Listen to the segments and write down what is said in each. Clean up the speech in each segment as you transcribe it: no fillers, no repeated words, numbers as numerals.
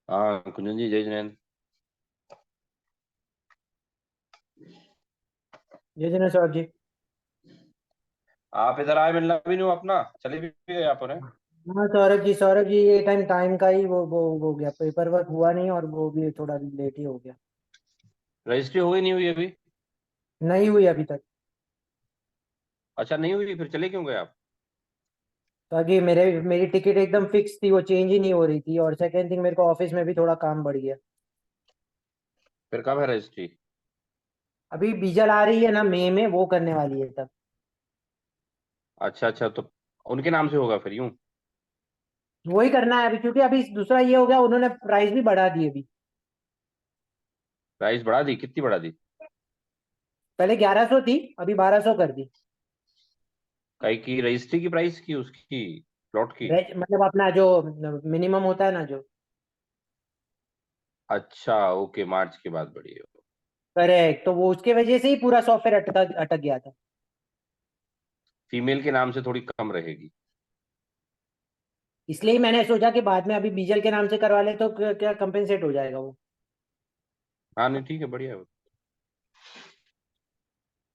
हाँ कुंजन जी, जय जिनेन्द्र। जय जय सौरभ जी। आप इधर आए, मिलना भी नहीं हो अपना, चले भी गए आप उन्हें। हाँ सौरभ जी ये टाइम टाइम का ही वो हो गया, पेपर वर्क हुआ नहीं और वो भी थोड़ा लेट ही हो गया। रजिस्ट्री हो गई नहीं हुई अभी? नहीं हुई अभी तक। अच्छा नहीं हुई, फिर चले क्यों गए आप? ताकि मेरी टिकट एकदम फिक्स थी, वो चेंज ही नहीं हो रही थी, और सेकेंड थिंग मेरे को ऑफिस में भी थोड़ा काम बढ़ गया। फिर कब है रजिस्ट्री? अभी बीजल आ रही है ना, मई में वो करने वाली है तब। अच्छा अच्छा, तो उनके नाम से होगा फिर यूं। वही करना है अभी, क्योंकि अभी दूसरा ये हो गया, उन्होंने प्राइस भी बढ़ा दी अभी। प्राइस बढ़ा दी? कितनी बढ़ा दी? पहले 1100 थी, अभी 1200 कर दी। कई की रजिस्ट्री की प्राइस की, उसकी प्लॉट की? मतलब अपना जो मिनिमम होता है ना जो। अच्छा ओके, मार्च के बाद बढ़ी हो। करेक्ट, तो वो उसके वजह से ही पूरा सॉफ्टवेयर अटक अटक गया था। फीमेल के नाम से थोड़ी कम रहेगी। इसलिए ही मैंने सोचा कि बाद में अभी बीजल के नाम से करवा ले तो क्या कंपेंसेट हो जाएगा वो। हाँ नहीं ठीक है, बढ़िया है।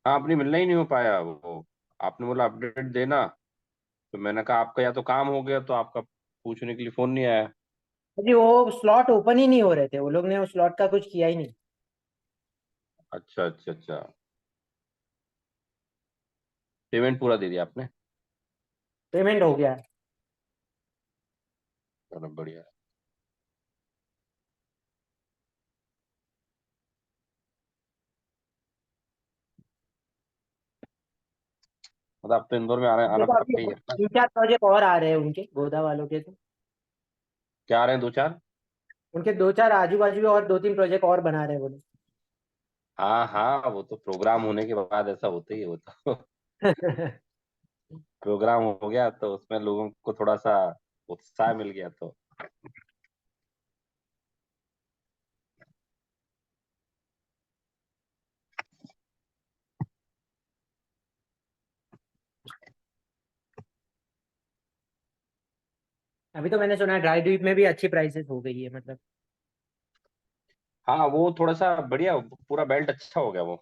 हाँ, अपनी मिलना ही नहीं हो पाया वो। आपने बोला अपडेट देना, तो मैंने कहा आपका या तो काम हो गया, तो आपका पूछने के लिए फोन नहीं आया। जी वो स्लॉट ओपन ही नहीं हो रहे थे, वो लोग ने उस स्लॉट का कुछ किया ही नहीं। अच्छा अच्छा अच्छा। पेमेंट पूरा दे दिया आपने? पेमेंट हो गया। चलो बढ़िया है। मतलब अब तो इंदौर में आना आना देखो अभी पक्का ही है ना? 3-4 प्रोजेक्ट और आ रहे हैं उनके, गोदा वालों के तो। क्या आ रहे हैं, दो चार? उनके 2-4 आजू बाजू और 2-3 प्रोजेक्ट और बना रहे हैं वो लोग। हाँ हाँ, वो तो प्रोग्राम होने के बाद ऐसा होता ही है, वो तो प्रोग्राम हो गया तो उसमें लोगों को थोड़ा सा उत्साह मिल गया तो। अभी तो मैंने सुना है ड्राई द्वीप में भी अच्छी प्राइसेस हो गई है मतलब। हाँ वो थोड़ा सा बढ़िया, पूरा बेल्ट अच्छा हो गया वो।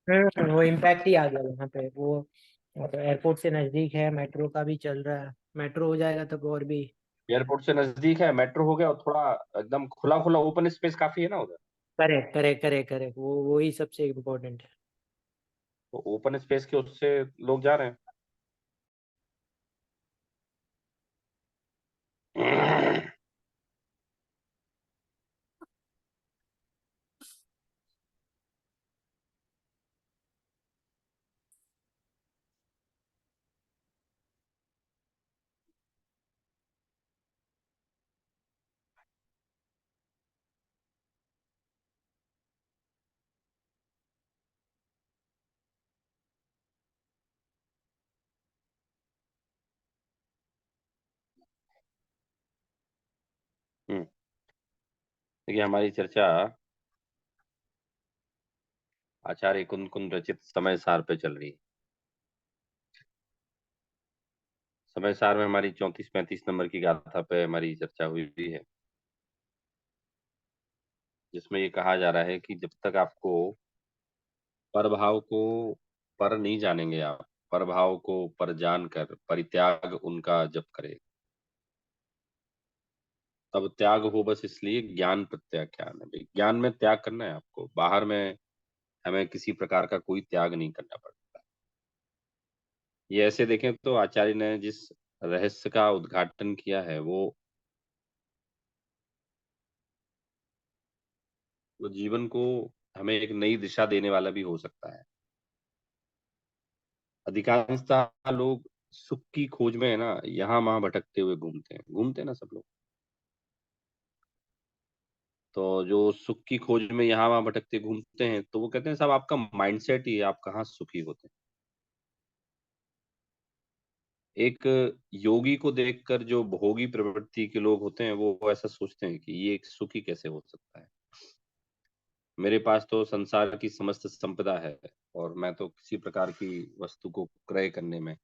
वो इम्पैक्ट ही आ गया वहाँ पे वो। एयरपोर्ट से नजदीक है, मेट्रो का भी चल रहा है, मेट्रो हो जाएगा तब और भी। एयरपोर्ट से नजदीक है, मेट्रो हो गया, और थोड़ा एकदम खुला खुला ओपन स्पेस काफी है ना उधर। करेक्ट करेक्ट करेक्ट करेक्ट, वो ही सबसे इम्पोर्टेंट है। तो ओपन स्पेस के उससे लोग जा रहे हैं। देखिए हमारी चर्चा आचार्य कुंद कुंद रचित समय सार पे चल रही है। समय सार में हमारी 34-35 नंबर की गाथा पे हमारी चर्चा हुई हुई है, जिसमें ये कहा जा रहा है कि जब तक आपको परभाव को पर नहीं जानेंगे आप, परभाव को पर जानकर परित्याग उनका जप करे, तब त्याग हो बस इसलिए ज्ञान प्रत्याख्यान है। भाई ज्ञान में त्याग करना है आपको, बाहर में हमें किसी प्रकार का कोई त्याग नहीं करना पड़ता। ये ऐसे देखें तो आचार्य ने जिस रहस्य का उद्घाटन किया है, वो जीवन को हमें एक नई दिशा देने वाला भी हो सकता है। अधिकांशतः लोग सुख की खोज में है ना, यहाँ वहां भटकते हुए घूमते हैं ना सब लोग। तो जो सुख की खोज में यहाँ वहां भटकते घूमते हैं, तो वो कहते हैं साहब आपका माइंडसेट ही है, आप कहाँ सुखी होते हैं। एक योगी को देखकर जो भोगी प्रवृत्ति के लोग होते हैं, वो ऐसा सोचते हैं कि ये एक सुखी कैसे हो सकता है, मेरे पास तो संसार की समस्त संपदा है, और मैं तो किसी प्रकार की वस्तु को क्रय करने में,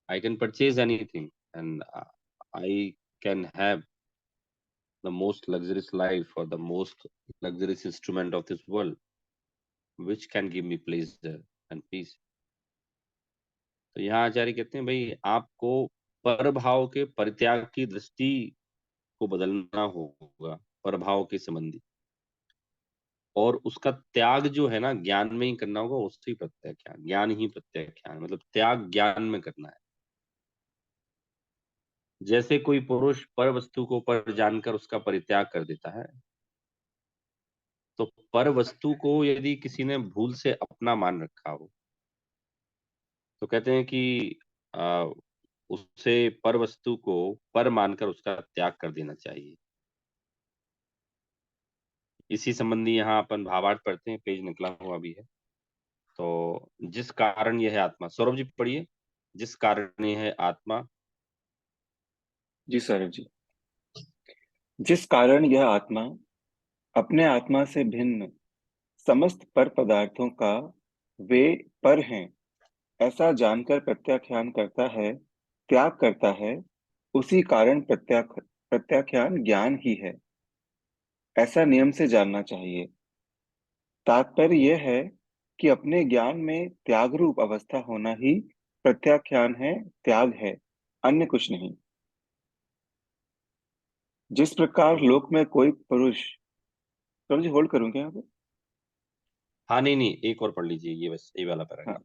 I can purchase anything and I can have the most luxurious life or the most luxurious instrument of this world, which can give me pleasure and peace. तो यहाँ आचार्य कहते हैं भाई आपको परभाव के परित्याग की दृष्टि को बदलना होगा, परभाव के संबंधी, और उसका त्याग जो है ना ज्ञान में ही करना होगा, उससे प्रत्याख्यान, ज्ञान ही प्रत्याख्यान, मतलब त्याग ज्ञान में करना है। जैसे कोई पुरुष पर वस्तु को पर जानकर उसका परित्याग कर देता है, तो पर वस्तु को यदि किसी ने भूल से अपना मान रखा हो, तो कहते हैं कि आ, उससे पर वस्तु को पर मानकर उसका त्याग कर देना चाहिए। इसी संबंधी यहाँ अपन भावार्थ पढ़ते हैं, पेज निकला हुआ भी है। तो जिस कारण यह है आत्मा, सौरभ जी पढ़िए, जिस कारण यह है आत्मा। जी सर जी। जिस कारण यह आत्मा अपने आत्मा से भिन्न समस्त पर पदार्थों का वे पर हैं ऐसा जानकर प्रत्याख्यान करता है, त्याग करता है, उसी कारण प्रत्याख्यान ज्ञान ही है, ऐसा नियम से जानना चाहिए। तात्पर्य यह है कि अपने ज्ञान में त्याग रूप अवस्था होना ही प्रत्याख्यान है, त्याग है, अन्य कुछ नहीं। जिस प्रकार लोक में कोई पुरुष, समझे, होल्ड करूं क्या यहाँ पे? हाँ नहीं नहीं, एक और पढ़ लीजिए, ये बस ये वाला हाँ पैराग्राफ।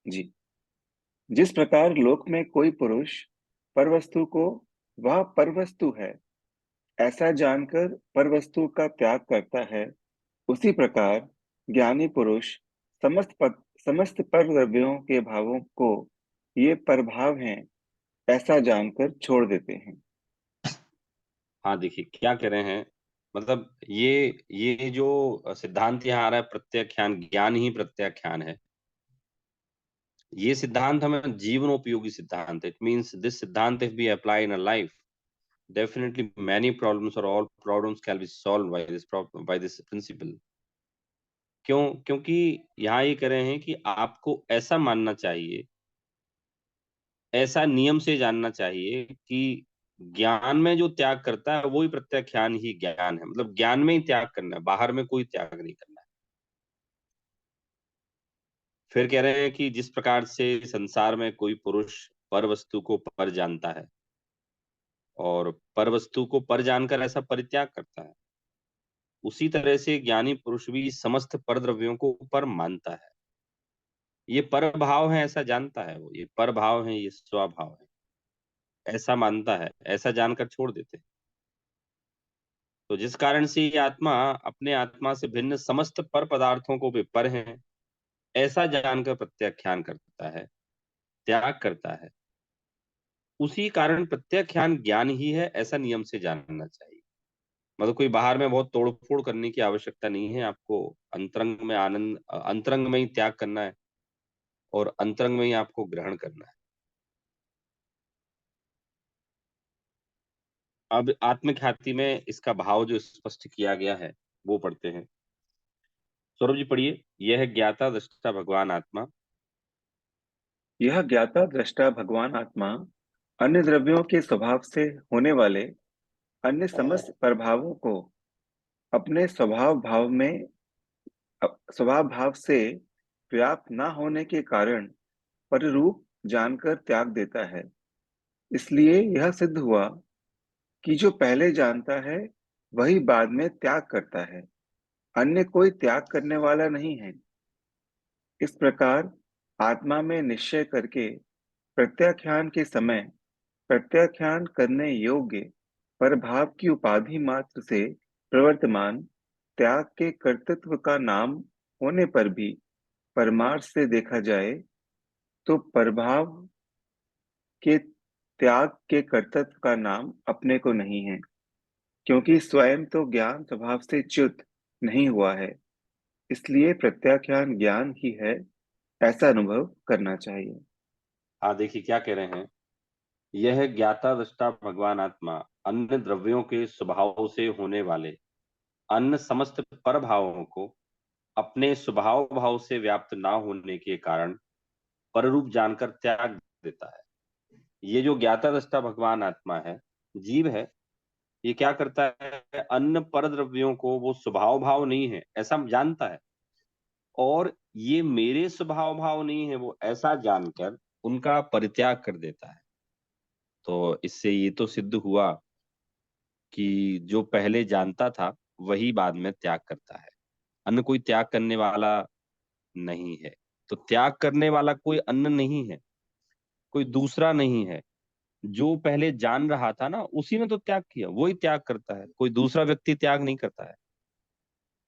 जी। जिस प्रकार लोक में कोई पुरुष परवस्तु को वह परवस्तु है ऐसा जानकर परवस्तु का त्याग करता है, उसी प्रकार ज्ञानी पुरुष समस्त पर द्रव्यों के भावों को ये परभाव हैं ऐसा जानकर छोड़ देते हैं। हाँ देखिए क्या कह रहे हैं, मतलब ये जो सिद्धांत यहाँ आ रहा है, प्रत्याख्यान ज्ञान ही प्रत्याख्यान है, ये सिद्धांत हमें जीवनोपयोगी सिद्धांत है। इट मीन्स दिस सिद्धांत if be apply in a life, definitely many problems or all problems can be solved by this problem, by this principle। क्योंकि यहाँ ये कह रहे हैं कि आपको ऐसा मानना चाहिए, ऐसा नियम से जानना चाहिए कि ज्ञान में जो त्याग करता है वो ही प्रत्याख्यान ही ज्ञान है, मतलब ज्ञान में ही त्याग करना है, बाहर में कोई त्याग नहीं करना है। फिर कह रहे हैं कि जिस प्रकार से संसार में कोई पुरुष पर वस्तु को पर जानता है और पर वस्तु को पर जानकर ऐसा परित्याग करता है, उसी तरह से ज्ञानी पुरुष भी समस्त पर द्रव्यों को पर मानता है। ये पर भाव है ऐसा जानता है वो, ये पर भाव है, ये स्वभाव है ऐसा मानता है, ऐसा जानकर छोड़ देते हैं। तो जिस कारण से ये आत्मा अपने आत्मा से भिन्न समस्त पर पदार्थों को भी पर हैं ऐसा जानकर प्रत्याख्यान करता है, त्याग करता है, उसी कारण प्रत्याख्यान ज्ञान ही है, ऐसा नियम से जानना चाहिए। मतलब कोई बाहर में बहुत तोड़फोड़ करने की आवश्यकता नहीं है, आपको अंतरंग में आनंद, अंतरंग में ही त्याग करना है और अंतरंग में ही आपको ग्रहण करना है। अब आत्मख्याति में इसका भाव जो स्पष्ट किया गया है वो पढ़ते हैं। सौरभ जी पढ़िए, यह ज्ञाता दृष्टा भगवान आत्मा। यह ज्ञाता दृष्टा भगवान आत्मा अन्य द्रव्यों के स्वभाव से होने वाले अन्य समस्त प्रभावों को अपने स्वभाव भाव से व्याप्त न होने के कारण परिरूप जानकर त्याग देता है। इसलिए यह सिद्ध हुआ कि जो पहले जानता है वही बाद में त्याग करता है, अन्य कोई त्याग करने वाला नहीं है। इस प्रकार आत्मा में निश्चय करके प्रत्याख्यान के समय प्रत्याख्यान करने योग्य परभाव की उपाधि मात्र से प्रवर्तमान त्याग के कर्तृत्व का नाम होने पर भी परमार्थ से देखा जाए तो प्रभाव के त्याग के कर्तृत्व का नाम अपने को नहीं है, क्योंकि स्वयं तो ज्ञान स्वभाव से च्युत नहीं हुआ है। इसलिए प्रत्याख्यान ज्ञान ही है ऐसा अनुभव करना चाहिए। हाँ देखिए क्या कह रहे हैं, यह ज्ञाता दृष्टा भगवान आत्मा अन्य द्रव्यों के स्वभाव से होने वाले अन्य समस्त पर भावों को अपने स्वभाव भाव से व्याप्त ना होने के कारण पररूप जानकर त्याग देता है। ये जो ज्ञाता दृष्टा भगवान आत्मा है, जीव है, ये क्या करता है, अन्न पर द्रव्यों को वो स्वभाव भाव नहीं है ऐसा जानता है, और ये मेरे स्वभाव भाव नहीं है वो ऐसा जानकर उनका परित्याग कर देता है। तो इससे ये तो सिद्ध हुआ कि जो पहले जानता था वही बाद में त्याग करता है। अन्य कोई त्याग करने वाला नहीं है। तो त्याग करने वाला कोई अन्य नहीं है, कोई दूसरा नहीं है। जो पहले जान रहा था ना उसी ने तो त्याग किया, वही त्याग करता है, कोई दूसरा व्यक्ति त्याग नहीं करता है।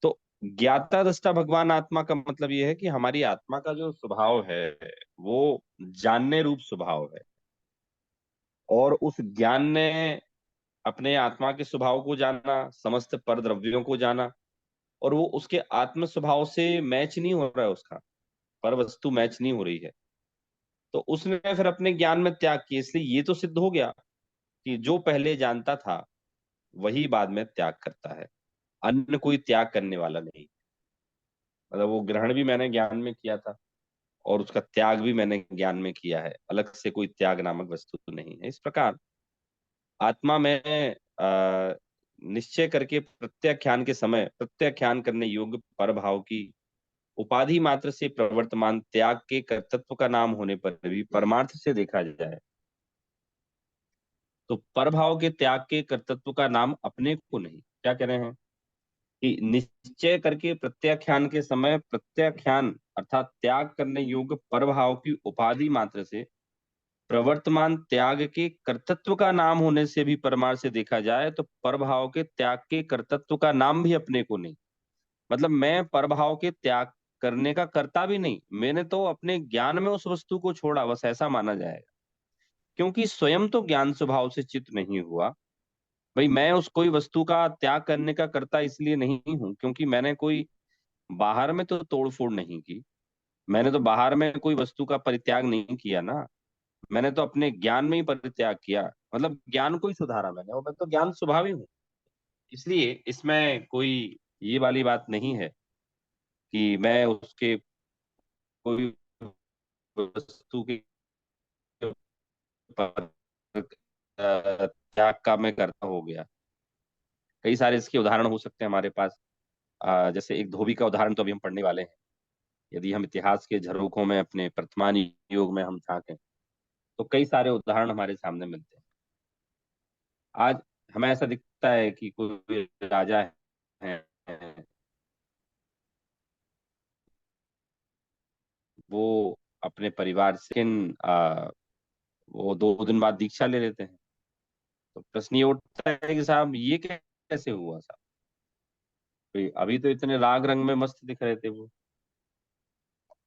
तो ज्ञाता दृष्टा भगवान आत्मा का मतलब यह है कि हमारी आत्मा का जो स्वभाव है वो जानने रूप स्वभाव है, और उस ज्ञान ने अपने आत्मा के स्वभाव को जाना, समस्त पर द्रव्यों को जाना, और वो उसके आत्म स्वभाव से मैच नहीं हो रहा है, उसका पर वस्तु मैच नहीं हो रही है। तो उसने फिर अपने ज्ञान में त्याग किया, इसलिए ये तो सिद्ध हो गया कि जो पहले जानता था वही बाद में त्याग करता है, अन्य कोई त्याग करने वाला नहीं। मतलब वो ग्रहण भी मैंने ज्ञान में किया था और उसका त्याग भी मैंने ज्ञान में किया है, अलग से कोई त्याग नामक वस्तु तो नहीं है। इस प्रकार आत्मा में निश्चय करके प्रत्याख्यान के समय प्रत्याख्यान करने योग्य पर भाव की उपाधि मात्र से प्रवर्तमान त्याग के कर्तृत्व का नाम होने पर भी परमार्थ से देखा जाए तो परभाव के त्याग के कर्तृत्व का नाम अपने को नहीं। क्या कह रहे हैं कि निश्चय करके प्रत्याख्यान के समय प्रत्याख्यान अर्थात त्याग करने योग्य परभाव की उपाधि मात्र से प्रवर्तमान त्याग के कर्तृत्व का नाम होने से भी परमार्थ से देखा जाए तो परभाव के त्याग के कर्तृत्व का नाम भी अपने को नहीं। मतलब मैं परभाव के त्याग करने का करता भी नहीं, मैंने तो अपने ज्ञान में उस वस्तु को छोड़ा, बस ऐसा माना जाएगा। क्योंकि स्वयं तो ज्ञान स्वभाव से चित नहीं हुआ। भाई मैं उस कोई वस्तु का त्याग करने का करता इसलिए नहीं हूं क्योंकि मैंने कोई बाहर में तो तोड़ फोड़ नहीं की, मैंने तो बाहर में कोई वस्तु का परित्याग नहीं किया ना, मैंने तो अपने ज्ञान में ही परित्याग किया। मतलब ज्ञान को ही सुधारा मैंने, और मैं तो ज्ञान स्वभावी हूँ। इसलिए इसमें कोई ये वाली बात नहीं है कि मैं उसके कोई वस्तु के त्याग का मैं करता हो गया। कई सारे इसके उदाहरण हो सकते हैं हमारे पास। जैसे एक धोबी का उदाहरण तो अभी हम पढ़ने वाले हैं। यदि हम इतिहास के झरोखों में अपने वर्तमान युग में हम झांकें तो कई सारे उदाहरण हमारे सामने मिलते हैं। आज हमें ऐसा दिखता है कि कोई राजा है, वो अपने परिवार से वो 2 दिन बाद दीक्षा ले लेते हैं। तो प्रश्न ये उठता है कि साहब ये कैसे हुआ साहब, अभी तो इतने राग रंग में मस्त दिख रहे थे वो,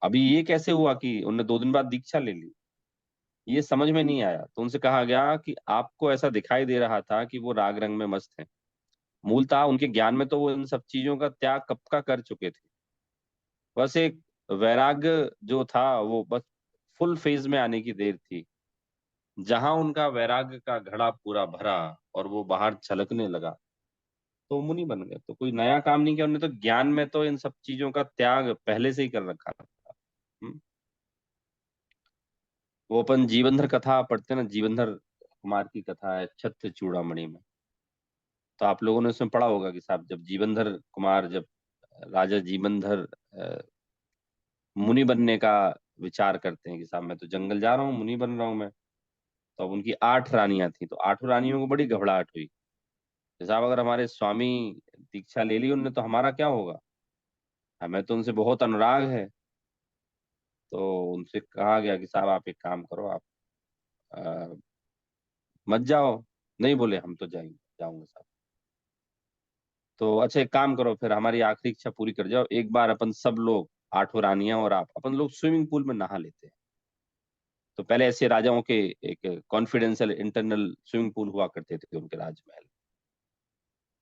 अभी ये कैसे हुआ कि उनने 2 दिन बाद दीक्षा ले ली। ये समझ में नहीं आया, तो उनसे कहा गया कि आपको ऐसा दिखाई दे रहा था कि वो राग रंग में मस्त है, मूलतः उनके ज्ञान में तो वो इन सब चीजों का त्याग कब का कर चुके थे। बस एक वैराग्य जो था वो बस फुल फेज में आने की देर थी। जहां उनका वैराग्य का घड़ा पूरा भरा और वो बाहर छलकने लगा तो मुनि बन गए। तो कोई नया काम नहीं किया उन्होंने, तो ज्ञान में तो इन सब चीजों का त्याग पहले से ही कर रखा था। हम्म। वो अपन जीवनधर कथा पढ़ते हैं ना, जीवनधर कुमार की कथा है छत्र चूड़ामणि में। तो आप लोगों ने उसमें पढ़ा होगा कि साहब जब जीवनधर कुमार, जब राजा जीवनधर मुनि बनने का विचार करते हैं कि साहब मैं तो जंगल जा रहा हूँ, मुनि बन रहा हूँ मैं। तो अब उनकी 8 रानियां थी, तो 8 रानियों को बड़ी घबराहट हुई कि साहब अगर हमारे स्वामी दीक्षा ले ली उनने तो हमारा क्या होगा, हमें तो उनसे बहुत अनुराग है। तो उनसे कहा गया कि साहब आप एक काम करो, आप अ, मत जाओ। नहीं बोले हम तो जाएंगे, जाऊंगे साहब। तो अच्छा एक काम करो, फिर हमारी आखिरी इच्छा पूरी कर जाओ, एक बार अपन सब लोग 8 रानियां और आप अपन लोग स्विमिंग पूल में नहा लेते हैं। तो पहले ऐसे राजाओं के एक कॉन्फिडेंशियल इंटरनल स्विमिंग पूल हुआ करते थे उनके राजमहल।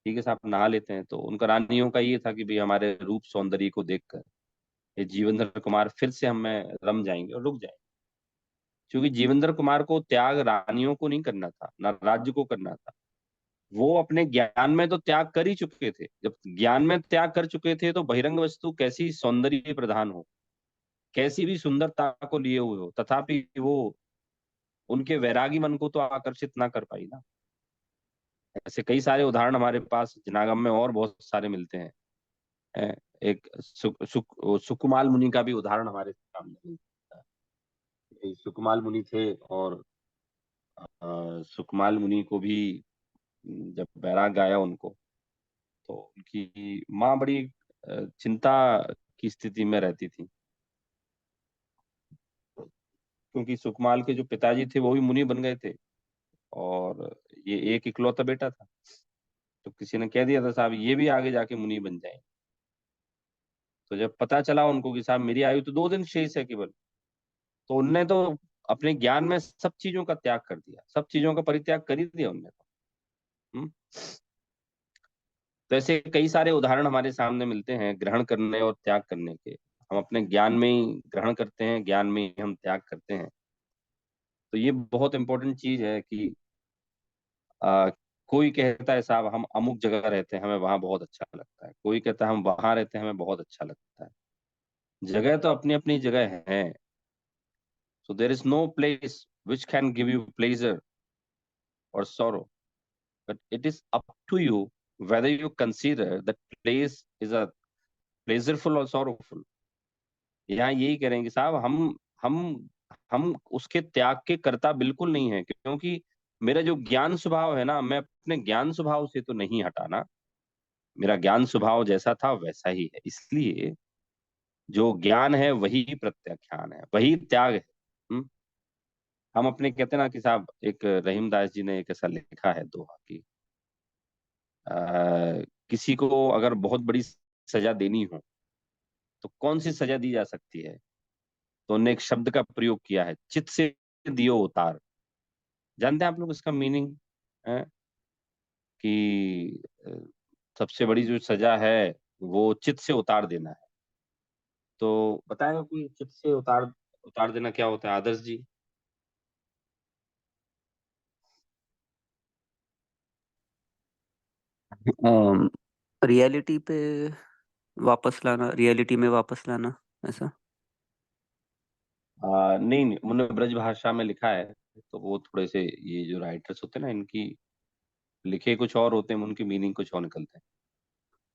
ठीक है साहब नहा लेते हैं। तो उनका रानियों का ये था कि भाई हमारे रूप सौंदर्य को देखकर ये जीवेंद्र कुमार फिर से हमें रम जाएंगे और रुक जाएंगे। क्योंकि जीवेंद्र कुमार को त्याग रानियों को नहीं करना था, ना राज्य को करना था। वो अपने ज्ञान में तो त्याग कर ही चुके थे। जब ज्ञान में त्याग कर चुके थे तो बहिरंग वस्तु कैसी सौंदर्य प्रधान हो, कैसी भी सुंदरता को लिए हुए हो, तथापि वो उनके वैरागी मन को तो आकर्षित ना कर पाई ना। ऐसे कई सारे उदाहरण हमारे पास जनागम में और बहुत सारे मिलते हैं। एक सुकुमाल मुनि का भी उदाहरण हमारे सामने मिलता है। सुकुमाल मुनि थे और सुकुमाल मुनि को भी जब बैराग आया उनको, तो उनकी माँ बड़ी चिंता की स्थिति में रहती थी, क्योंकि सुकुमाल के जो पिताजी थे वो भी मुनि बन गए थे और ये एक इकलौता बेटा था। तो किसी ने कह दिया था साहब ये भी आगे जाके मुनि बन जाए। तो जब पता चला उनको कि साहब मेरी आयु तो 2 दिन शेष है केवल, तो उनने तो अपने ज्ञान में सब चीजों का त्याग कर दिया, सब चीजों का परित्याग कर ही दिया उनने तो। हम्म? तो ऐसे कई सारे उदाहरण हमारे सामने मिलते हैं ग्रहण करने और त्याग करने के। हम अपने ज्ञान में ही ग्रहण करते हैं, ज्ञान में ही हम त्याग करते हैं। तो ये बहुत इंपॉर्टेंट चीज है कि आ, कोई कहता है साहब हम अमुक जगह रहते हैं, हमें वहां बहुत अच्छा लगता है। कोई कहता है हम वहां रहते हैं, हमें बहुत अच्छा लगता है। जगह तो अपनी अपनी जगह है। So there is no place which can give you pleasure और sorrow, but it is up to you whether you consider that place is a pleasureful or sorrowful। यहाँ यही करेंगे साहब, हम हम उसके त्याग के कर्ता बिल्कुल नहीं है, क्योंकि मेरा जो ज्ञान स्वभाव है ना, मैं अपने ज्ञान स्वभाव से तो नहीं हटाना। मेरा ज्ञान स्वभाव जैसा था वैसा ही है, इसलिए जो ज्ञान है वही प्रत्याख्यान है, वही त्याग है। हम्म? हम अपने कहते हैं ना कि साहब, एक रहीमदास जी ने एक ऐसा लिखा है दोहा की, किसी को अगर बहुत बड़ी सजा देनी हो तो कौन सी सजा दी जा सकती है? तो उन्होंने एक शब्द का प्रयोग किया है, चित से दियो उतार। जानते हैं आप लोग इसका मीनिंग है कि सबसे बड़ी जो सजा है वो चित से उतार देना है। तो बताएगा कोई, चित से उतार उतार देना क्या होता है आदर्श जी? रियलिटी पे वापस लाना, रियलिटी में वापस लाना, ऐसा। नहीं नहीं, उन्होंने ब्रज भाषा में लिखा है। तो वो थोड़े से, ये जो राइटर्स होते हैं ना, इनकी लिखे कुछ और होते हैं, उनकी मीनिंग कुछ और निकलते हैं।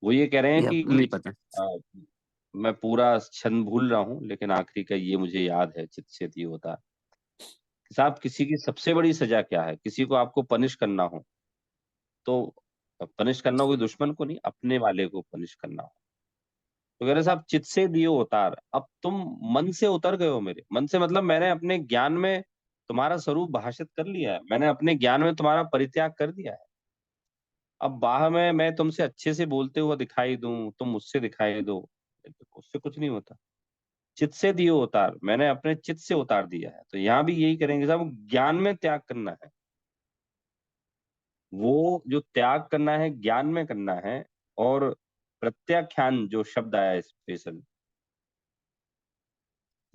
वो ये कह रहे हैं या कि नहीं पता। मैं पूरा छंद भूल रहा हूँ, लेकिन आखिरी का ये मुझे याद है, चित से दियो होता। साहब किसी की सबसे बड़ी सजा क्या है? किसी को आपको पनिश करना हो तो पनिश करना कोई दुश्मन को नहीं, अपने वाले को पनिश करना हो। तो कह रहे साहब चित से दियो उतार, अब तुम मन से उतर गए हो मेरे। मन से मतलब मैंने अपने ज्ञान में तुम्हारा स्वरूप भाषित कर लिया है, मैंने अपने ज्ञान में तुम्हारा परित्याग कर दिया है। अब बाह में मैं तुमसे अच्छे से बोलते हुए दिखाई दूं, तुम मुझसे दिखाई दो, उससे कुछ नहीं होता। चित से दियो उतार, मैंने अपने चित से उतार दिया है। तो यहाँ भी यही करेंगे साहब, ज्ञान में त्याग करना है। वो जो त्याग करना है ज्ञान में करना है। और प्रत्याख्यान जो शब्द आया है स्पेशल,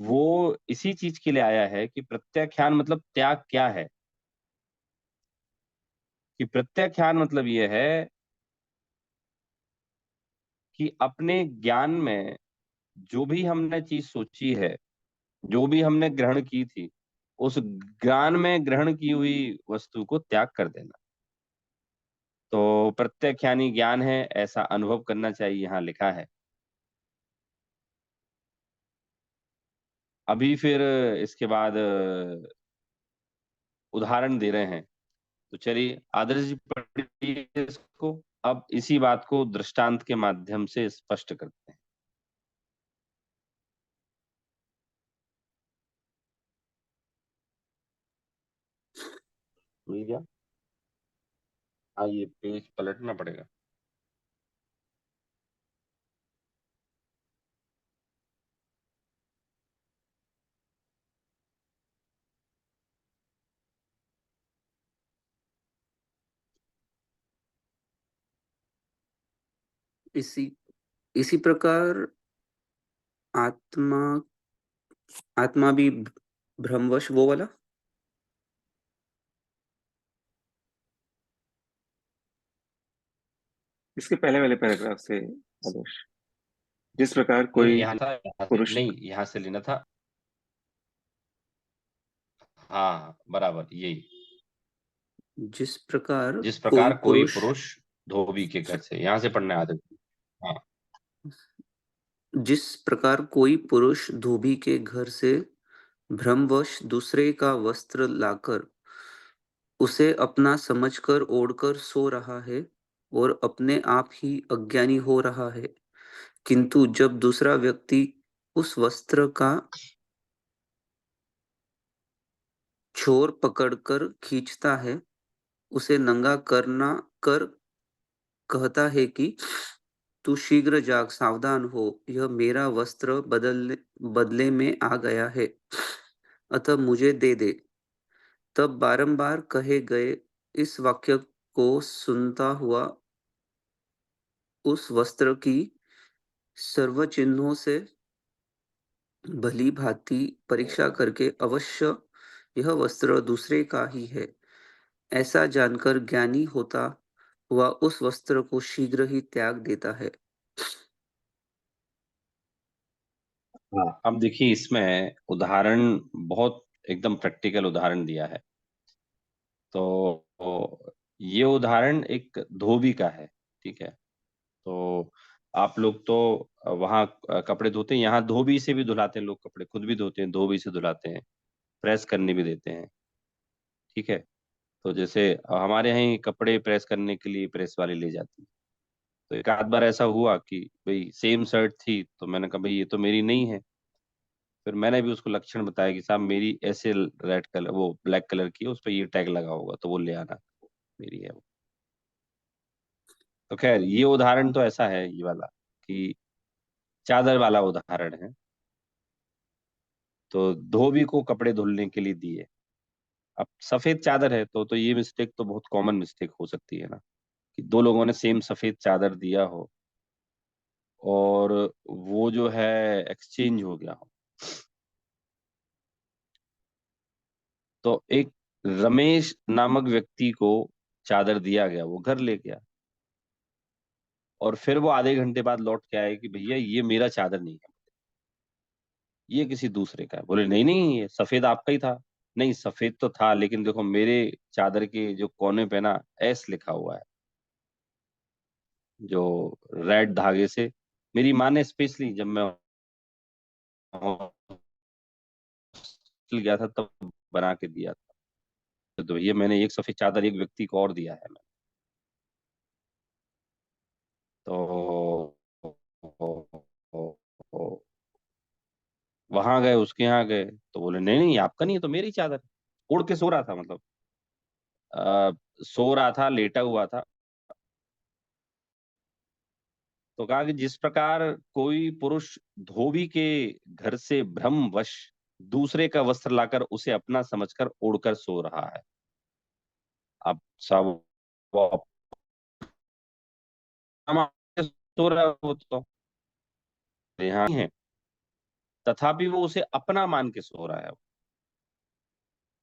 वो इसी चीज के लिए आया है कि प्रत्याख्यान मतलब त्याग क्या है। कि प्रत्याख्यान मतलब ये है कि अपने ज्ञान में जो भी हमने चीज सोची है, जो भी हमने ग्रहण की थी, उस ज्ञान में ग्रहण की हुई वस्तु को त्याग कर देना। तो प्रत्याख्यानी ज्ञान है, ऐसा अनुभव करना चाहिए, यहाँ लिखा है। अभी फिर इसके बाद उदाहरण दे रहे हैं। तो चलिए आदर्श जी पढ़िए इसको। अब इसी बात को दृष्टांत के माध्यम से स्पष्ट करते हैं। हुई क्या? हाँ, ये पेज पलटना पड़ेगा। इसी इसी प्रकार आत्मा आत्मा भी भ्रमवश, वो वाला। इसके पहले वाले पैराग्राफ से आदर्श, जिस प्रकार नहीं, कोई यहाँ था, यहाँ से पुरुष। नहीं, यहाँ से लेना था। हाँ बराबर यही। जिस प्रकार जिस कोई प्रकार कोई पुरुष पुरुष धोबी के घर से, यहाँ से पढ़ने आदत। हाँ, जिस प्रकार कोई पुरुष धोबी के घर से भ्रमवश दूसरे का वस्त्र लाकर उसे अपना समझकर ओढ़कर सो रहा है और अपने आप ही अज्ञानी हो रहा है, किंतु जब दूसरा व्यक्ति उस वस्त्र का छोर पकड़कर खींचता है, उसे नंगा करना कर कहता है कि तू शीघ्र जाग, सावधान हो, यह मेरा वस्त्र बदले में आ गया है, अतः मुझे दे दे। तब बारंबार कहे गए इस वाक्य को सुनता हुआ उस वस्त्र की सर्व चिन्हों से भली भांति परीक्षा करके अवश्य यह वस्त्र दूसरे का ही है, ऐसा जानकर ज्ञानी होता हुआ उस वस्त्र को शीघ्र ही त्याग देता है। हाँ, अब देखिए इसमें उदाहरण बहुत एकदम प्रैक्टिकल उदाहरण दिया है। तो ये उदाहरण एक धोबी का है, ठीक है। तो आप लोग तो वहाँ कपड़े धोते हैं, यहाँ धोबी से भी धुलाते हैं लोग कपड़े, खुद भी धोते हैं, धोबी से धुलाते हैं, प्रेस करने भी देते हैं, ठीक है। तो जैसे हमारे यहाँ ही कपड़े प्रेस करने के लिए प्रेस वाली ले जाती है। तो एक आध बार ऐसा हुआ कि भाई सेम शर्ट थी, तो मैंने कहा भाई ये तो मेरी नहीं है। फिर मैंने भी उसको लक्षण बताया कि साहब मेरी ऐसे रेड कलर, वो ब्लैक कलर की है, उस पर ये टैग लगा होगा, तो वो ले आना, मेरी है वो। तो खैर ये उदाहरण तो ऐसा है, ये वाला कि चादर वाला उदाहरण है। तो धोबी को कपड़े धुलने के लिए दिए। अब सफेद चादर है तो ये मिस्टेक तो बहुत कॉमन मिस्टेक हो सकती है ना, कि दो लोगों ने सेम सफेद चादर दिया हो और वो जो है एक्सचेंज हो गया हो। तो एक रमेश नामक व्यक्ति को चादर दिया गया, वो घर ले गया और फिर वो आधे घंटे बाद लौट के आए कि भैया ये मेरा चादर नहीं है, ये किसी दूसरे का है। बोले नहीं नहीं, ये सफेद आपका ही था। नहीं, सफेद तो था, लेकिन देखो मेरे चादर के जो कोने पे ना एस लिखा हुआ है, जो रेड धागे से मेरी माँ ने स्पेशली जब मैं हॉस्टल गया था तब बना के दिया था। तो ये मैंने एक सफेद चादर एक व्यक्ति को और दिया है मैं। तो वहां गए, उसके यहाँ गए, तो बोले नहीं नहीं आपका नहीं है, तो मेरी चादर है। उड़ के सो रहा था, मतलब अ, सो रहा था, लेटा हुआ था। तो कहा कि जिस प्रकार कोई पुरुष धोबी के घर से भ्रमवश दूसरे का वस्त्र लाकर उसे अपना समझकर ओढ़कर सो रहा है। अब सब वो अपना सो रहा है, वो तो यहाँ है, तथापि वो उसे अपना मान के सो रहा है।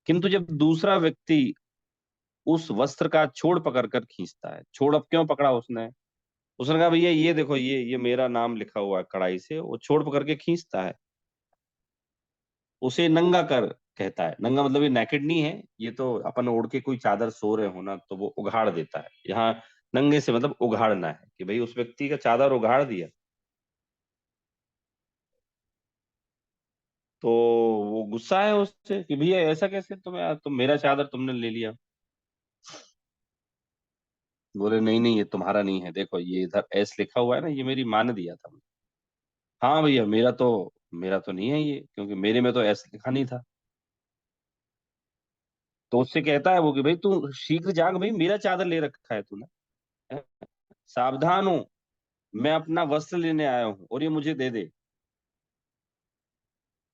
किंतु जब दूसरा व्यक्ति उस वस्त्र का छोड़ पकड़ कर खींचता है, छोड़ अब क्यों पकड़ा उसने, उसने कहा भैया ये देखो, ये मेरा नाम लिखा हुआ है कड़ाई से, वो छोड़ पकड़ के खींचता है, उसे नंगा कर कहता है। नंगा मतलब ये नेकेड नहीं है, ये तो अपन ओढ़ के कोई चादर सो रहे हो ना, तो वो उघाड़ देता है। यहाँ नंगे से मतलब उघाड़ना है, कि भाई उस व्यक्ति का चादर उघाड़ दिया। तो वो गुस्सा है उससे कि भैया ऐसा कैसे, तुम मेरा चादर तुमने ले लिया। बोले नहीं नहीं, ये तुम्हारा नहीं है, देखो ये इधर एस लिखा हुआ है ना, ये मेरी माँ ने दिया था। हाँ भैया, मेरा तो नहीं है ये, क्योंकि मेरे में तो एस लिखा नहीं था। तो उससे कहता है वो कि भाई तू शीघ्र जाग, भाई मेरा चादर ले रखा है तूने, हैं? सावधान हो, मैं अपना वस्त्र लेने आया हूं और ये मुझे दे दे।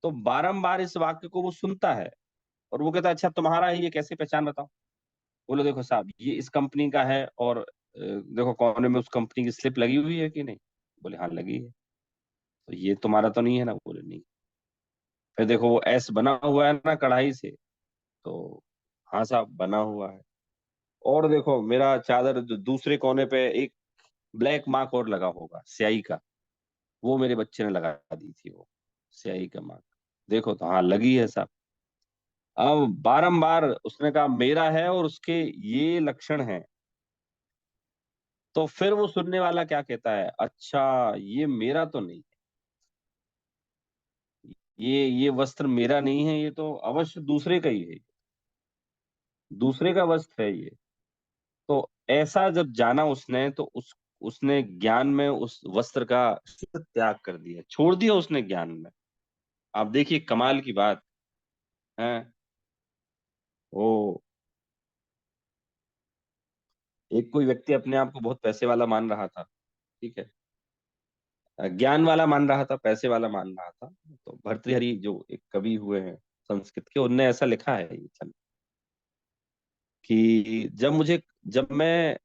तो बारंबार इस वाक्य को वो सुनता है और वो कहता है अच्छा तुम्हारा है, ये कैसे पहचान बताओ। बोले देखो साहब ये इस कंपनी का है, और देखो कोने में उस कंपनी की स्लिप लगी हुई है कि नहीं। बोले हाँ लगी है। तो ये तुम्हारा तो नहीं है ना। बोले नहीं। फिर देखो वो एस बना हुआ है ना कढ़ाई से, तो हाँ साहब बना हुआ है। और देखो मेरा चादर जो दूसरे कोने पे एक ब्लैक मार्क और लगा होगा स्याही का, वो मेरे बच्चे ने लगा दी थी, वो स्याही का मार्क। देखो तो हाँ लगी है साहब। अब बारंबार उसने कहा मेरा है और उसके ये लक्षण हैं, तो फिर वो सुनने वाला क्या कहता है, अच्छा ये मेरा तो नहीं, ये वस्त्र मेरा नहीं है, ये तो अवश्य दूसरे का ही है, दूसरे का वस्त्र है ये। तो ऐसा जब जाना उसने, तो उसने ज्ञान में उस वस्त्र का त्याग कर दिया, छोड़ दिया उसने ज्ञान में। आप देखिए कमाल की बात है। वो एक कोई व्यक्ति अपने आप को बहुत पैसे वाला मान रहा था, ठीक है, ज्ञान वाला मान रहा था, पैसे वाला मान रहा था। तो भर्तृहरि जो एक कवि हुए हैं संस्कृत के, उनने ऐसा लिखा है ये कि जब मैं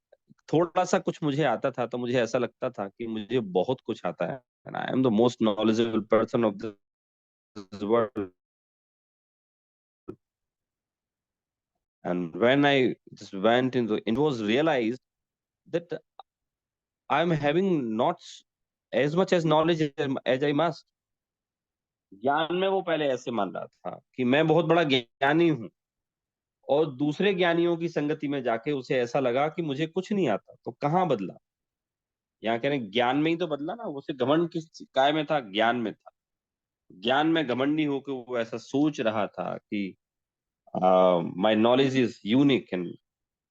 थोड़ा सा कुछ मुझे आता था, तो मुझे ऐसा लगता था कि मुझे बहुत कुछ आता है, and I am the most knowledgeable person of this world. And when I just went into it, was realized that I am having not as much as knowledge as I must. ज्ञान में वो पहले ऐसे मान रहा था कि मैं बहुत बड़ा ज्ञानी हूँ, और दूसरे ज्ञानियों की संगति में जाके उसे ऐसा लगा कि मुझे कुछ नहीं आता। तो कहाँ बदला? यहाँ कह रहे हैं ज्ञान में ही तो बदला ना। उसे घमंड किस काय में था? ज्ञान में था। ज्ञान में घमंडी होकर वो ऐसा सोच रहा था कि my knowledge is unique and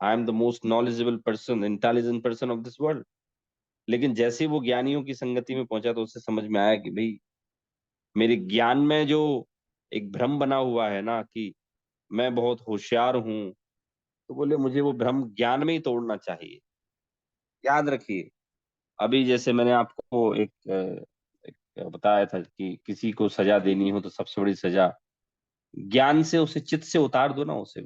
I am the most knowledgeable person, intelligent person of this world. लेकिन जैसे ही वो ज्ञानियों की संगति में पहुंचा, तो उसे समझ में आया कि भाई मेरे ज्ञान में जो एक भ्रम बना हुआ है ना कि मैं बहुत होशियार हूँ, तो बोले मुझे वो भ्रम ज्ञान में ही तोड़ना चाहिए। याद रखिए, अभी जैसे मैंने आपको एक बताया था कि किसी को सजा देनी हो तो सबसे बड़ी सजा ज्ञान से उसे चित्त से उतार दो ना उसे।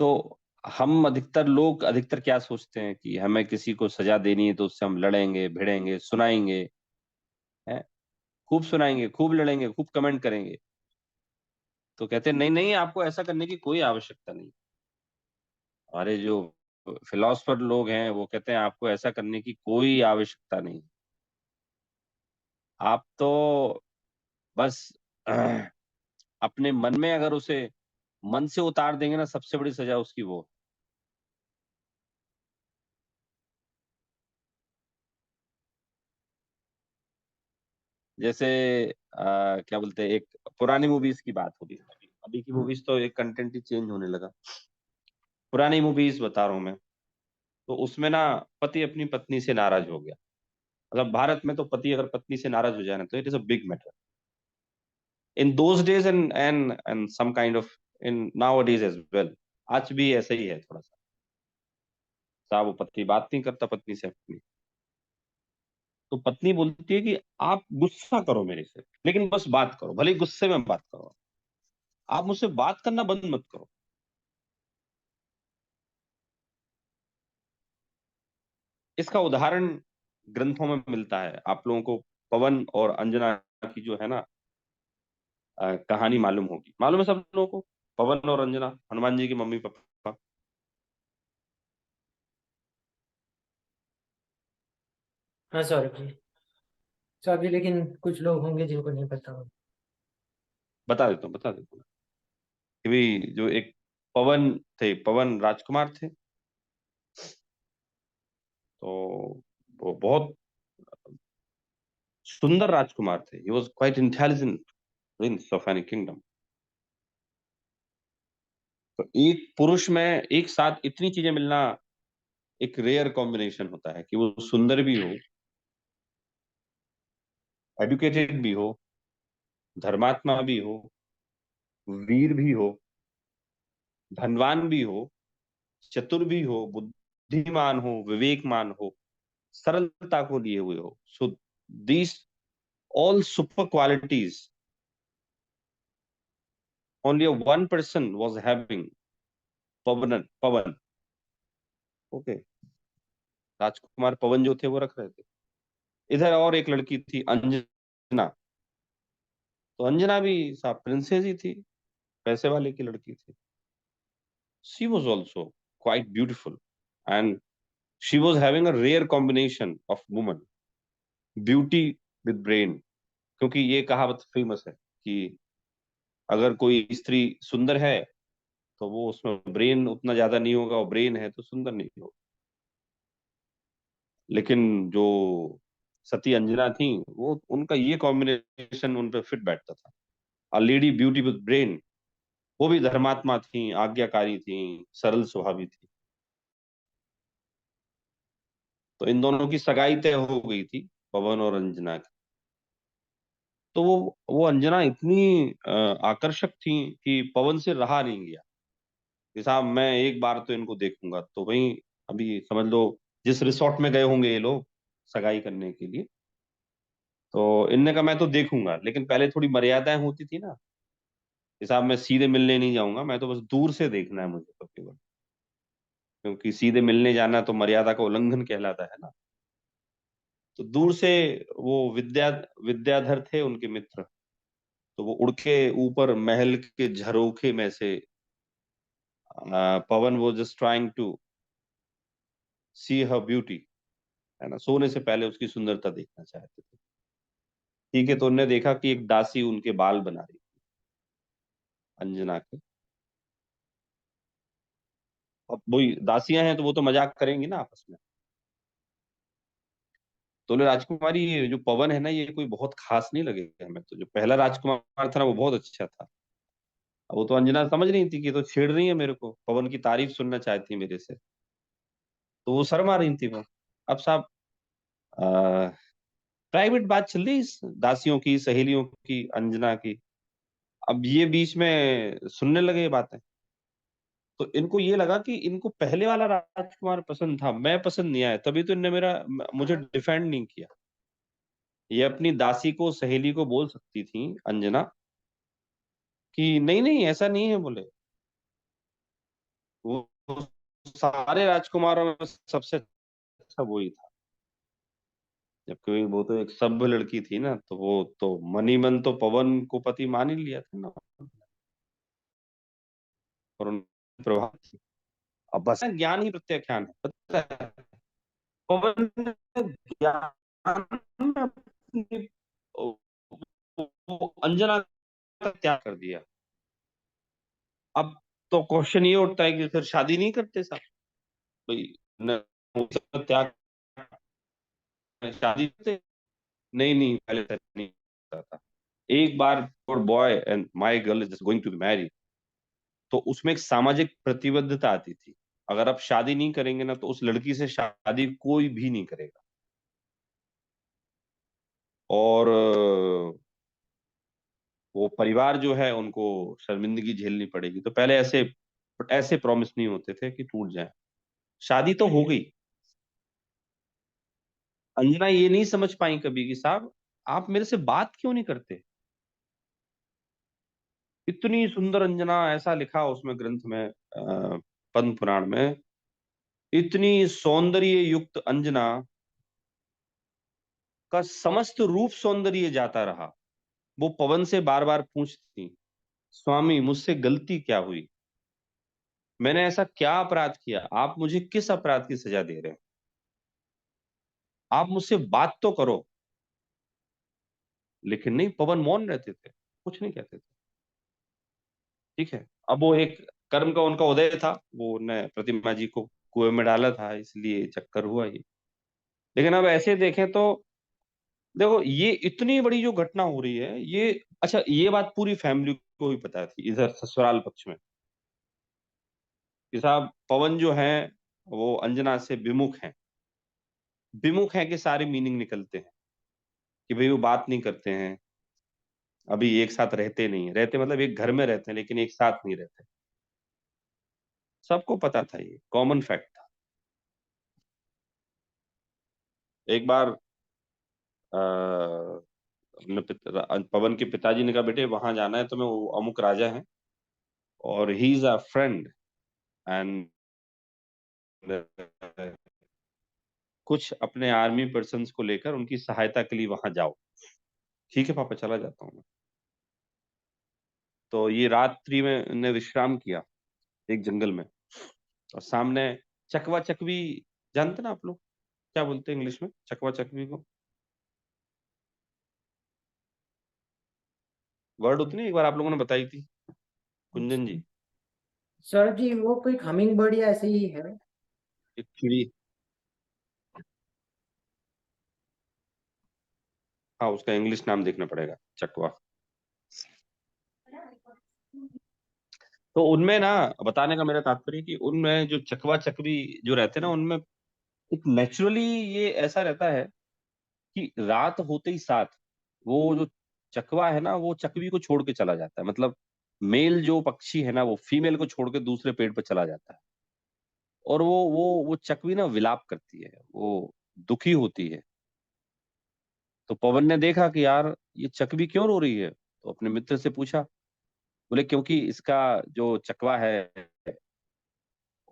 तो हम अधिकतर लोग अधिकतर क्या सोचते हैं कि हमें किसी को सजा देनी है तो उससे हम लड़ेंगे, भिड़ेंगे, सुनाएंगे, हैं, खूब सुनाएंगे, खूब लड़ेंगे, खूब कमेंट करेंगे। तो कहते हैं नहीं नहीं, आपको ऐसा करने की कोई आवश्यकता नहीं। हमारे जो फिलोसफर लोग हैं वो कहते हैं आपको ऐसा करने की कोई आवश्यकता नहीं। आप तो बस अपने मन में अगर उसे मन से उतार देंगे ना, सबसे बड़ी सजा उसकी वो। जैसे क्या बोलते हैं, एक पुरानी मूवीज की बात होगी, अभी की मूवीज तो एक कंटेंट ही चेंज होने लगा। पुरानी मूवीज बता रहा हूँ मैं, तो उसमें ना पति अपनी पत्नी से नाराज हो गया। मतलब भारत में तो पति अगर पत्नी से नाराज हो जाए ना, तो it is a big matter in those days and some kind of in now days as well. आज भी ऐसा ही है थोड़ा सा। साहब वो पति बात नहीं करता पत्नी से अपनी, तो पत्नी बोलती है कि आप गुस्सा करो मेरे से, लेकिन बस बात करो, भले ही गुस्से में बात करो, आप मुझसे बात करना बंद मत करो। इसका उदाहरण ग्रंथों में मिलता है। आप लोगों को पवन और अंजना की जो है ना कहानी मालूम होगी, मालूम है सब लोगों को? पवन और अंजना, हनुमान जी के मम्मी पापा। हाँ सौरभ जी, सौरभ जी, लेकिन कुछ लोग होंगे जिनको नहीं पता हो। बता देता हूँ कि भाई जो एक पवन थे, पवन राजकुमार थे, तो वो बहुत सुंदर राजकुमार थे। He was quite intelligent Prince of any kingdom. तो एक पुरुष में एक साथ इतनी चीजें मिलना एक रेयर कॉम्बिनेशन होता है कि वो सुंदर भी हो, एडुकेटेड भी हो, धर्मात्मा भी हो, वीर भी हो, धनवान भी हो, चतुर भी हो, बुद्धिमान हो, विवेकमान हो, सरलता को लिए हुए हो। So these all super qualities only one person was having, Pawan. Okay, राजकुमार पवन जो थे वो रख रहे थे। इधर और एक लड़की थी अंजना, तो अंजना भी साहब प्रिंसेस ही थी, पैसे वाले की लड़की थी। She was also quite beautiful and she was having a rare combination of woman, beauty with brain। क्योंकि ये कहावत फेमस है कि अगर कोई स्त्री सुंदर है तो वो उसमें ब्रेन उतना ज्यादा नहीं होगा, और ब्रेन है तो सुंदर नहीं होगा। लेकिन जो सती अंजना थी, वो उनका ये कॉम्बिनेशन उन पे फिट बैठता था। A lady beauty with brain. वो भी धर्मात्मा थी, आज्ञाकारी थी, सरल स्वभावी थी। तो इन दोनों की सगाई तय हो गई थी, पवन और अंजना की। तो वो अंजना इतनी आकर्षक थी कि पवन से रहा नहीं गया कि साहब मैं एक बार तो इनको देखूंगा। तो वही, अभी समझ लो जिस रिसोर्ट में गए होंगे ये लोग सगाई करने के लिए, तो इनने कहा मैं तो देखूंगा, लेकिन पहले थोड़ी मर्यादाएं होती थी ना कि साहब मैं सीधे मिलने नहीं जाऊंगा, मैं तो बस दूर से देखना है मुझे तो केवल। क्योंकि सीधे मिलने जाना तो मर्यादा का उल्लंघन कहलाता है ना। तो दूर से वो विद्याधर थे उनके मित्र, तो वो उड़ के ऊपर महल के झरोखे में से पवन वो just trying to see her beauty, है ना, सोने से पहले उसकी सुंदरता देखना चाहते थे। ठीक है, तो उन्होंने देखा कि एक दासी उनके बाल बना रही थी, अंजना के। अब वही दासियां हैं तो वो तो मजाक करेंगी ना आपस में। तो बोले राजकुमारी, ये जो पवन है ना, ये कोई बहुत खास नहीं लगेगा हमें, तो जो पहला राजकुमार था ना वो बहुत अच्छा था। अब वो तो अंजना समझ रही थी कि ये तो छेड़ रही है मेरे को, पवन की तारीफ सुनना चाहती है मेरे से। तो वो शर्मा रही थी वो। अब साहब प्राइवेट बात चल रही इस दासियों की, सहेलियों की, अंजना की। अब ये बीच में सुनने लगे ये बातें। तो इनको ये लगा कि इनको पहले वाला राजकुमार पसंद था, मैं पसंद नहीं आया, तभी तो इनने मुझे डिफेंड नहीं किया। ये अपनी दासी को, सहेली को बोल सकती थी अंजना कि नहीं नहीं ऐसा नहीं है, बोले वो सारे राजकुमारों में सबसे अच्छा वही था। जबकि वो तो एक सभ्य लड़की थी ना, तो वो तो मनी मन तो पवन को पति मान ही लिया था ना, और उन प्रभाव थी। अब बस ज्ञान ही प्रत्याख्यान है, पता है। पवन ने ज्ञान में अपनी वो अंजना का त्याग कर दिया। अब तो क्वेश्चन ये उठता है कि फिर शादी नहीं करते साहब? भाई न, त्याग, शादी करते? नहीं नहीं, पहले तक नहीं होता था। एक बार for boy and my girl is just going to be married, तो उसमें एक सामाजिक प्रतिबद्धता आती थी। अगर आप शादी नहीं करेंगे ना, तो उस लड़की से शादी कोई भी नहीं करेगा। और वो परिवार जो है उनको शर्मिंदगी झेलनी पड़ेगी। तो पहले ऐसे ऐसे प्रॉमिस नहीं होते थे कि टूट जाए। शादी तो हो गई। अंजना ये नहीं समझ पाई कभी कि साहब आप मेरे से बात क्यों नहीं करते। इतनी सुंदर अंजना, ऐसा लिखा उसमें ग्रंथ में, पद्म पुराण में, इतनी सौंदर्य युक्त अंजना का समस्त रूप सौंदर्य जाता रहा। वो पवन से बार बार पूछती, स्वामी मुझसे गलती क्या हुई, मैंने ऐसा क्या अपराध किया, आप मुझे किस अपराध की सजा दे रहे हैं, आप मुझसे बात तो करो। लेकिन नहीं, पवन मौन रहते थे, कुछ नहीं कहते थे। ठीक है, अब वो एक कर्म का उनका उदय था, वो ने प्रतिमा जी को कुएं में डाला था, इसलिए चक्कर हुआ ये। लेकिन अब ऐसे देखें तो देखो, ये इतनी बड़ी जो घटना हो रही है ये, अच्छा ये बात पूरी फैमिली को ही पता थी इधर ससुराल पक्ष में कि साहब पवन जो है वो अंजना से विमुख है। विमुख है के सारे मीनिंग निकलते हैं कि भाई वो बात नहीं करते हैं, अभी एक साथ रहते नहीं, रहते मतलब एक घर में रहते हैं लेकिन एक साथ नहीं रहते। सबको पता था, ये कॉमन फैक्ट था। एक बार पवन के पिताजी ने कहा बेटे वहां जाना है तुम्हें, वो अमुक राजा है और he is a friend, and कुछ अपने आर्मी पर्सन्स को लेकर उनकी सहायता के लिए वहां जाओ। ठीक है पापा, चला जाता हूँ मैं। तो ये रात्रि में ने विश्राम किया एक जंगल में, और सामने चकवा चकवी, जानते ना आप लोग क्या बोलते हैं इंग्लिश में चकवा चकवी को? वर्ड होती नहीं, एक बार आप लोगों ने बताई थी कुंजन जी, सर जी वो कोई हमिंग बर्ड या ऐसे ही है। एक चिड़ी। हाँ, उसका इंग्लिश नाम देखना पड़ेगा, चकवा। तो उनमें ना, बताने का मेरा तात्पर्य कि उनमें जो चकवा चकवी जो रहते हैं ना, उनमें एक नेचुरली ये ऐसा रहता है कि रात होते ही साथ वो जो चकवा है ना, वो चकवी को छोड़ के चला जाता है। मतलब मेल जो पक्षी है ना, वो फीमेल को छोड़ के दूसरे पेड़ पर चला जाता है। और वो चकवी ना विलाप करती है, वो दुखी होती है। तो पवन ने देखा कि यार ये चकवी क्यों रो रही है, तो अपने मित्र से पूछा। बोले क्योंकि इसका जो चकवा है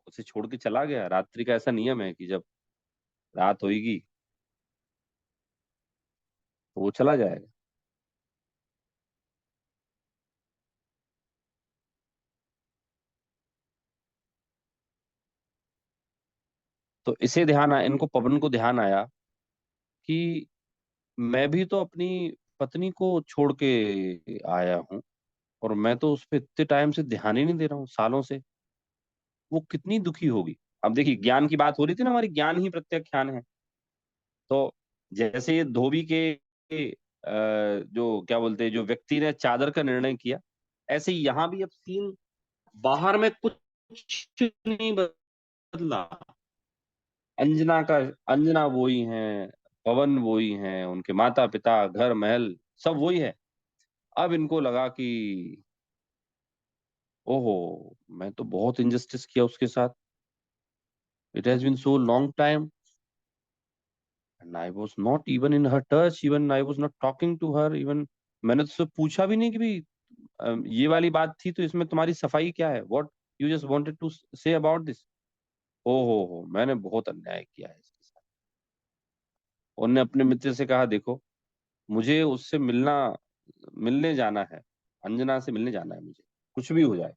उसे छोड़ के चला गया। रात्रि का ऐसा नियम है कि जब रात होगी तो वो चला जाएगा। तो इसे ध्यान आया, इनको पवन को ध्यान आया कि मैं भी तो अपनी पत्नी को छोड़ के आया हूँ, और मैं तो उस पर इतने टाइम से ध्यान ही नहीं दे रहा हूँ, सालों से। वो कितनी दुखी होगी। अब देखिए, ज्ञान की बात हो रही थी ना हमारी, ज्ञान ही प्रत्याख्यान है। तो जैसे ये धोबी के जो क्या बोलते हैं, जो व्यक्ति ने चादर का निर्णय किया, ऐसे ही यहाँ भी अब सीन बाहर में कुछ नहीं बदला। अंजना का, अंजना वही है, पवन वही है, उनके माता पिता, घर महल सब वही है। अब इनको लगा कि ओहो, मैं तो बहुत इनजस्टिस किया उसके साथ। It has been so long time and I was not even in her touch, even I was not talking to her even. मैंने तो उससे पूछा भी नहीं कि भाई ये वाली बात थी तो इसमें तुम्हारी सफाई क्या है, what you just wanted to say about this. हो, मैंने बहुत अन्याय किया है इसके साथ। उन्होंने अपने मित्र से कहा, देखो मुझे उससे मिलने जाना है, अंजना से मिलने जाना है मुझे, कुछ भी हो जाए।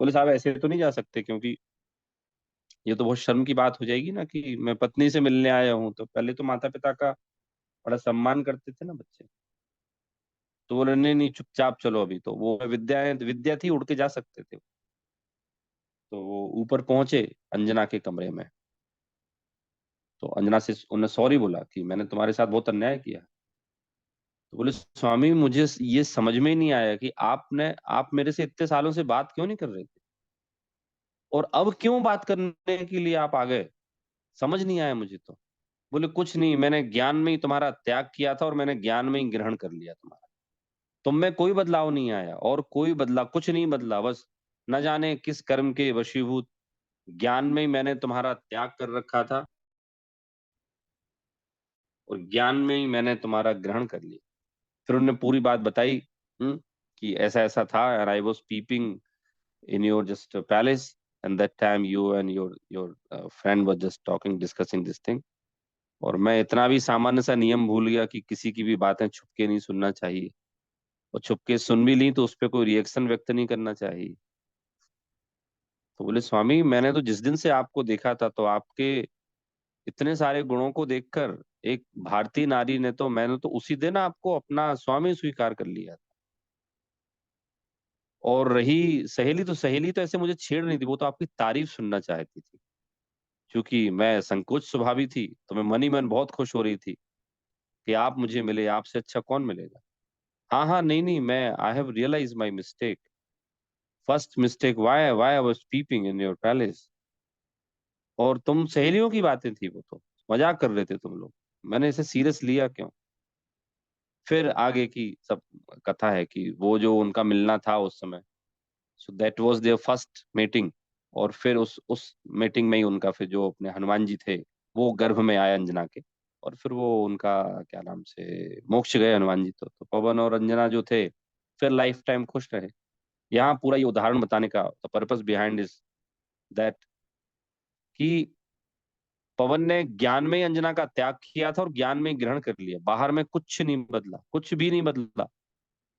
बोले साहब ऐसे तो नहीं जा सकते, क्योंकि ये तो बहुत शर्म की बात हो जाएगी ना कि मैं पत्नी से मिलने आया हूँ। तो पहले तो माता पिता का बड़ा सम्मान करते थे ना बच्चे। तो बोले नहीं नहीं, चुपचाप चलो, अभी तो वो विद्या थी, उड़ के जा सकते थे। तो वो ऊपर पहुंचे अंजना के कमरे में। तो अंजना से उन्होंने सॉरी बोला कि मैंने तुम्हारे साथ बहुत अन्याय किया। तो बोले स्वामी, मुझे ये समझ में ही नहीं आया कि आप मेरे से इतने सालों से बात क्यों नहीं कर रहे थे, और अब क्यों बात करने के लिए आप आ गए, समझ नहीं आया मुझे तो। बोले कुछ नहीं, मैंने ज्ञान में ही तुम्हारा त्याग किया था और मैंने ज्ञान में ही ग्रहण कर लिया तुम्हारा। तुम में कोई बदलाव नहीं आया, और कोई बदला कुछ नहीं बदला, बस न जाने किस कर्म के वशीभूत ज्ञान में ही मैंने तुम्हारा त्याग कर रखा था, और ज्ञान में ही मैंने तुम्हारा ग्रहण कर लिया। फिर उन्होंने पूरी बात बताई, कि ऐसा ऐसा था, and I was peeping in your just palace, and that time you and your friend was just talking, discussing this thing। और मैं इतना भी सामान्य सा नियम भूल गया कि किसी की भी बातें छुप के नहीं सुनना चाहिए, और छुप के सुन भी ली तो उस पर कोई रिएक्शन व्यक्त नहीं करना चाहिए। तो बोले स्वामी, मैंने तो जिस दिन से आपको देखा था, तो आपके इतने सारे गुणों को देखकर एक भारतीय नारी ने तो, मैंने तो उसी दिन आपको अपना स्वामी स्वीकार कर लिया। और रही सहेली, तो सहेली तो ऐसे मुझे छेड़ नहीं थी, वो तो आपकी तारीफ सुनना चाहती थी। क्योंकि मैं संकोच स्वभावी थी, तो मैं मन ही मन बहुत खुश हो रही थी कि आप मुझे मिले, आपसे अच्छा कौन मिलेगा। हाँ हाँ, नहीं नहीं, मैं I have realise my mistake, first mistake, why I was peeping in your palace. और तुम सहेलियों की बातें थी, वो तो मजाक कर रहे थे तुम लोग, मैंने इसे सीरियस लिया क्यों। फिर आगे की सब कथा है कि वो जो उनका मिलना था उस समय, so that was their first meeting. और फिर उस मीटिंग में ही उनका फिर जो अपने हनुमान जी थे वो गर्भ में आए अंजना के, और फिर वो उनका क्या नाम से मोक्ष गए हनुमान जी। तो पवन और अंजना जो थे फिर लाइफ टाइम खुश रहे। यहाँ पूरा ये उदाहरण बताने का पर्पस बिहाइंड इज दैट कि पवन ने ज्ञान में ही अंजना का त्याग किया था और ज्ञान में ही ग्रहण कर लिया, बाहर में कुछ नहीं बदला, कुछ भी नहीं बदला।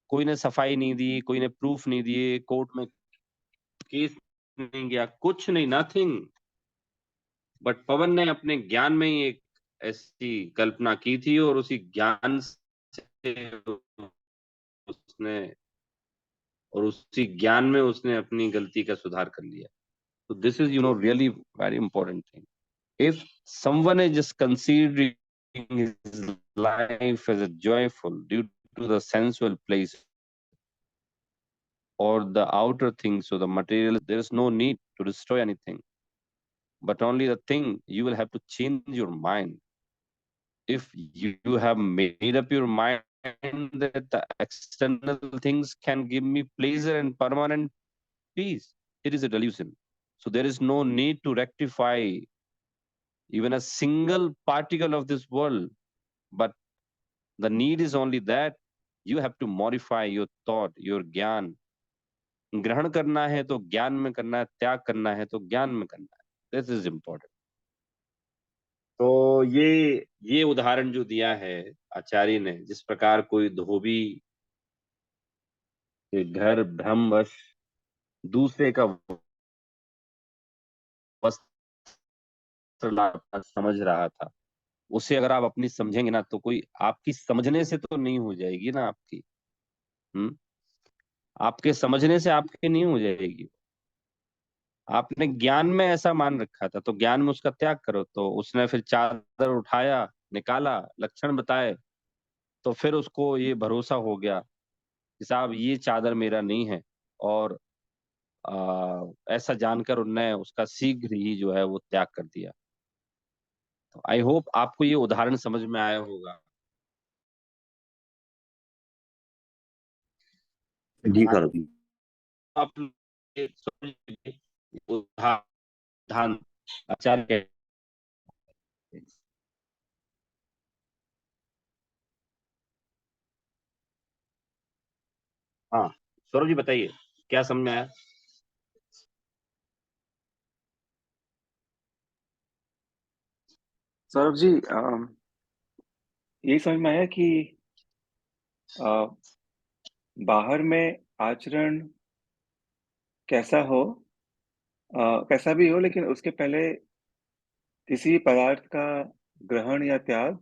कोई ने सफाई नहीं दी, कोई ने प्रूफ नहीं दिए, कोर्ट में केस नहीं गया, कुछ नहीं, नथिंग। बट पवन ने अपने ज्ञान में ही एक ऐसी कल्पना की थी, और उसी ज्ञान उसने और उसी ज्ञान में उसने अपनी गलती का सुधार कर लिया. So this is, really very important thing. If someone is just considering his life as a joyful due to the sensual place or the outer things or the material, there is no need to destroy anything. But only the thing, you will have to change your mind. If you have made up your mind that the external things can give me pleasure and permanent peace, it is a delusion. So there is no need to rectify even a single particle of this world. But the need is only that you have to modify your thought, your ज्ञान. ग्रहण करना है तो ज्ञान में करना है, त्याग करना है तो ज्ञान में करना है. This is important. तो ये उदाहरण जो दिया है आचार्य ने, जिस प्रकार कोई धोबी के घर भ्रमवश दूसरे का वस्त्र समझ रहा था, उसे अगर आप अपनी समझेंगे ना, तो कोई आपकी समझने से तो नहीं हो जाएगी ना आपकी. आपके समझने से आपकी नहीं हो जाएगी. आपने ज्ञान में ऐसा मान रखा था, तो ज्ञान में उसका त्याग करो. तो उसने फिर चादर उठाया, निकाला, लक्षण बताए, तो फिर उसको ये भरोसा हो गया कि साहब ये चादर मेरा नहीं है. और ऐसा जानकर उनने उसका शीघ्र ही जो है वो त्याग कर दिया. तो आई होप आपको ये उदाहरण समझ में आया होगा. जी सर. आप ये समझ लीजिए, उदाहरण आचार्य के. हाँ, सौरभ जी बताइए, क्या समझ में आया? सौरभ जी, यही समझ में आया कि बाहर में आचरण कैसा हो, कैसा भी हो, लेकिन उसके पहले किसी पदार्थ का ग्रहण या त्याग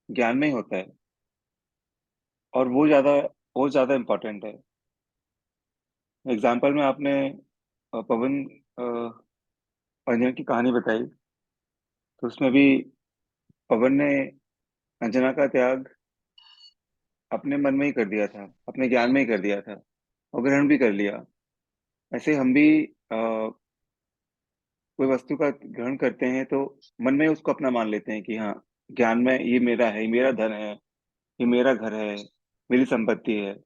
ज्ञान में ही होता है, और वो ज्यादा इम्पोर्टेंट है. एग्जाम्पल में आपने पवन अंजना की कहानी बताई, तो उसमें भी पवन ने अंजना का त्याग अपने मन में ही कर दिया था, अपने ज्ञान में ही कर दिया था, और ग्रहण भी कर लिया. ऐसे हम भी कोई वस्तु का ग्रहण करते हैं तो मन में उसको अपना मान लेते हैं कि हाँ, ज्ञान में ये मेरा है, ये मेरा धन है, ये मेरा घर है, मेरी संपत्ति है.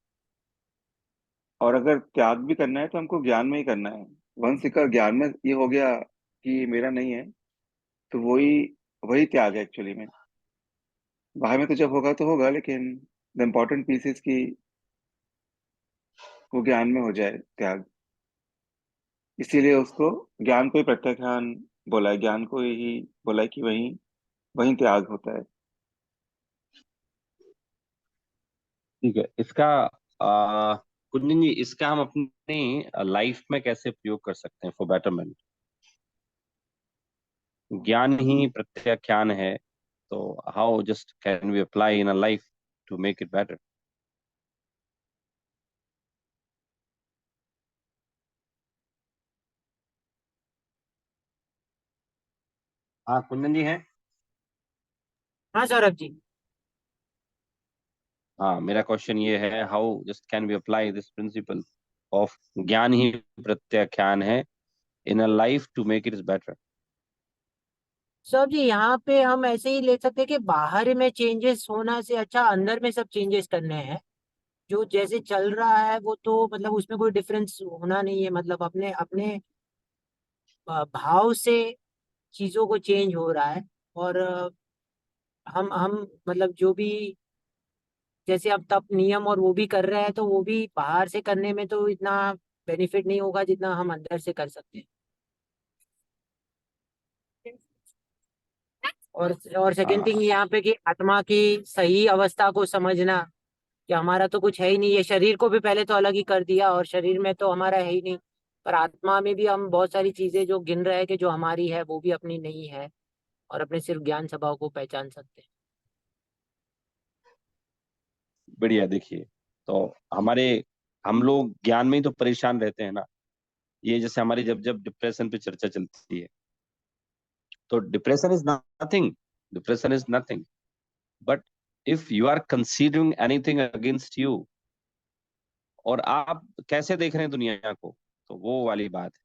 और अगर त्याग भी करना है तो हमको ज्ञान में ही करना है. वंश का ज्ञान में ये हो गया कि ये मेरा नहीं है, तो वही वही त्याग है एक्चुअली में. बाहर में तो जब होगा तो होगा, लेकिन द इम्पोर्टेंट पीस इज कि वो ज्ञान में हो जाए त्याग. इसीलिए उसको ज्ञान को ही प्रत्याख्यान बोला है, ज्ञान को ही बोला है कि वही वही त्याग होता है. ठीक है. इसका कुंदन जी, इसका हम अपनी लाइफ में कैसे प्रयोग कर सकते हैं फॉर बेटरमेंट? ज्ञान ही प्रत्याख्यान है, तो how just can we apply in a life to make it better? हाँ, कुंदन जी हैं. हाँ सौरभ जी. हाँ, मेरा क्वेश्चन ये है, how just can we apply this principle of ज्ञान ही प्रत्याख्यान है in a life to make it better? Saurabh ji, यहाँ पे हम ऐसे ही ले सकते हैं कि बाहर में चेंजेस होना से अच्छा अंदर में सब चेंजेस करने हैं. जो जैसे चल रहा है वो तो मतलब उसमें कोई डिफरेंस होना नहीं है. मतलब अपने अपने भाव से चीजों को चेंज हो रहा है. और हम मतलब जो भी जैसे अब तप नियम और वो भी कर रहे हैं, तो वो भी बाहर से करने में तो इतना बेनिफिट नहीं होगा जितना हम अंदर से कर सकते हैं. और सेकेंड थिंग यहाँ पे कि आत्मा की सही अवस्था को समझना कि हमारा तो कुछ है ही नहीं. ये शरीर को भी पहले तो अलग ही कर दिया, और शरीर में तो हमारा है ही नहीं. पर आत्मा में भी हम बहुत सारी चीजें जो गिन रहे हैं कि जो हमारी है वो भी अपनी नहीं है, और अपने सिर्फ ज्ञान स्वभाव को पहचान सकते हैं. बढ़िया। देखिए, तो हम लोग ज्ञान में ही तो परेशान रहते हैं ना। ये जैसे हमारी जब जब डिप्रेशन पे चर्चा चलती है, तो depression is nothing, but if you are considering anything against you, और आप कैसे देख रहे हैं दुनिया को, तो वो वाली बात है।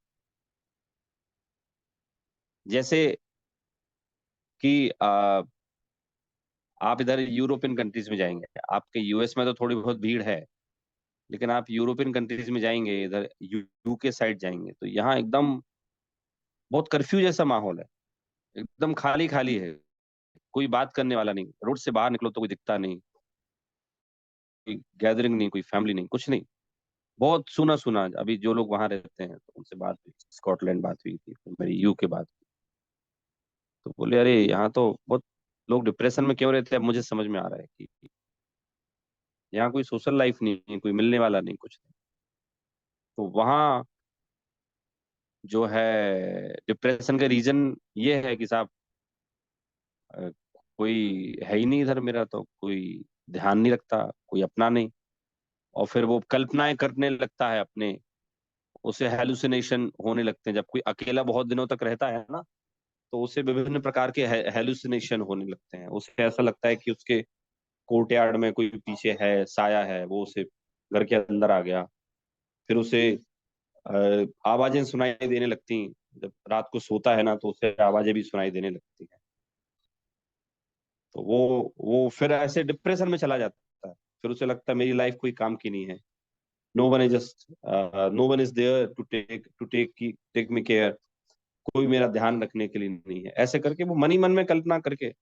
जैसे कि आप इधर यूरोपियन कंट्रीज में जाएंगे, आपके यूएस में तो थोड़ी बहुत भीड़ है, लेकिन आप यूरोपियन कंट्रीज में जाएंगे, इधर यूके साइड जाएंगे, तो यहाँ एकदम बहुत कर्फ्यू जैसा माहौल है। एकदम खाली खाली है, कोई बात करने वाला नहीं, रोड से बाहर निकलो तो कोई दिखता नहीं, कोई गैदरिंग नहीं, कोई फैमिली नहीं, कुछ नहीं। बहुत सुना सुना। अभी जो लोग वहां रहते हैं, तो उनसे बात हुई, स्कॉटलैंड बात हुई थी, फिर मेरी यूके बात हुई, तो बोले अरे यहाँ तो बहुत लोग डिप्रेशन में क्यों रहते हैं, अब मुझे समझ में आ रहा है कि यहाँ कोई सोशल लाइफ नहीं है, कोई मिलने वाला नहीं, कुछ नहीं। तो वहाँ जो है डिप्रेशन का रीजन ये है कि साहब अ, कोई है ही नहीं इधर, मेरा तो कोई ध्यान नहीं रखता, कोई अपना नहीं। और फिर वो कल्पनाएं करने लगता है अपने, उसे हेलुसिनेशन होने लगते हैं। जब कोई अकेला बहुत दिनों तक रहता है ना, तो उसे विभिन्न प्रकार के हेलुसिनेशन होने लगते हैं। उसे ऐसा लगता है कि उसके कोर्टयार्ड में कोई पीछे है, साया है, वो उसे घर के अंदर आ गया। फिर उसे आवाजें सुनाई देने लगती हैं। जब रात को सोता है ना, तो उसे आवाजें भी सुनाई देने लगती हैं। तो वो फिर ऐसे डिप्रेशन में चला जाता है। फिर उसे लगता है मेरी लाइफ कोई काम की नहीं है। No one is there to take me care. कोई मेरा ध्यान रखने के लिए नहीं है। ऐसे करके वो मन ही मन में कल्पना करके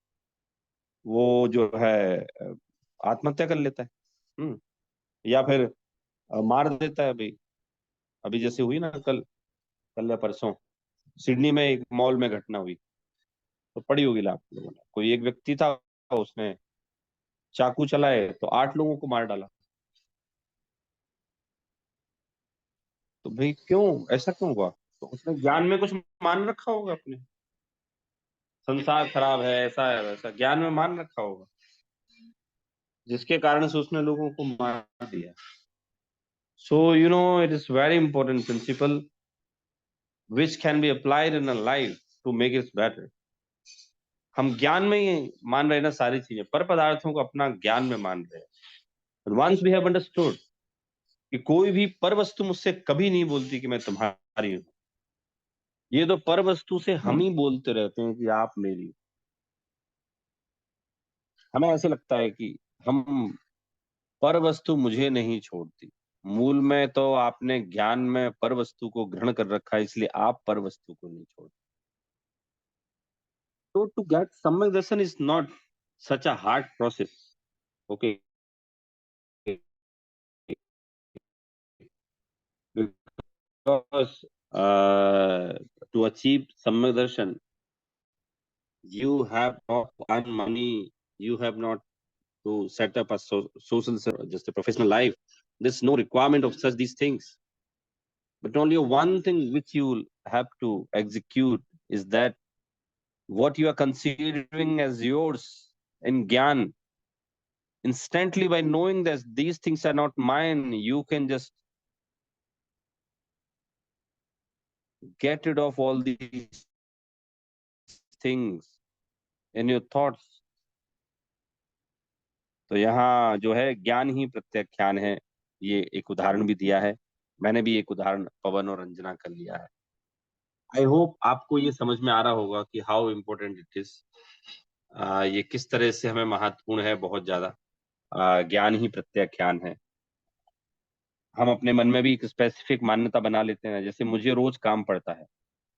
वो जो है आत्महत्या कर लेता है। या फिर मार देता है। अभी अभी जैसे हुई ना, कल कल या परसों सिडनी में एक मॉल में घटना हुई, तो पड़ी होगी आप लोगों ने। कोई एक व्यक्ति था, उसने चाकू चलाए तो 8 लोगों को मार डाला। तो भाई क्यों, ऐसा क्यों हुआ? तो उसने ज्ञान में कुछ मान रखा होगा अपने, संसार खराब है, ऐसा है वैसा, ज्ञान में मान रखा होगा, जिसके कारण से उसने लोगों को मार दिया। So it is very important principle which can be applied in a life to make it better. हम ज्ञान में ही मान रहे हैं ना सारी चीजें, पर पदार्थों को अपना ज्ञान में मान रहे हैं। वंस वी हैव अंडरस्टूड कि कोई भी पर वस्तु मुझसे कभी नहीं बोलती कि मैं तुम्हारी हूं, ये तो पर वस्तु से हम ही बोलते रहते हैं कि आप मेरी हो। हमें ऐसे लगता है कि हम पर वस्तु मुझे नहीं छोड़ती। मूल में तो आपने ज्ञान में पर वस्तु को ग्रहण कर रखा है, इसलिए आप पर वस्तु को नहीं छोड़ते। तो टू गेट सम्यक दर्शन is not such a hard process. Okay, because to achieve सम्यक दर्शन, you have not to earn money, you have not to set up a social, just a professional life. There's no requirement of such these things. But only one thing which you have to execute is that what you are considering as yours in Gyan, instantly by knowing that these things are not mine, you can just get rid of all these things in your thoughts. तो यहाँ जो है ज्ञान ही प्रत्याख्यान है, ये एक उदाहरण भी दिया है। मैंने भी एक उदाहरण पवन और रंजना का लिया है। आई होप आपको ये समझ में आ रहा होगा कि हाउ इम्पोर्टेंट इट इज। ये किस तरह से हमें महत्वपूर्ण है, बहुत ज्यादा। ज्ञान ही प्रत्याख्यान है। हम अपने मन में भी एक स्पेसिफिक मान्यता बना लेते हैं, जैसे मुझे रोज काम पड़ता है,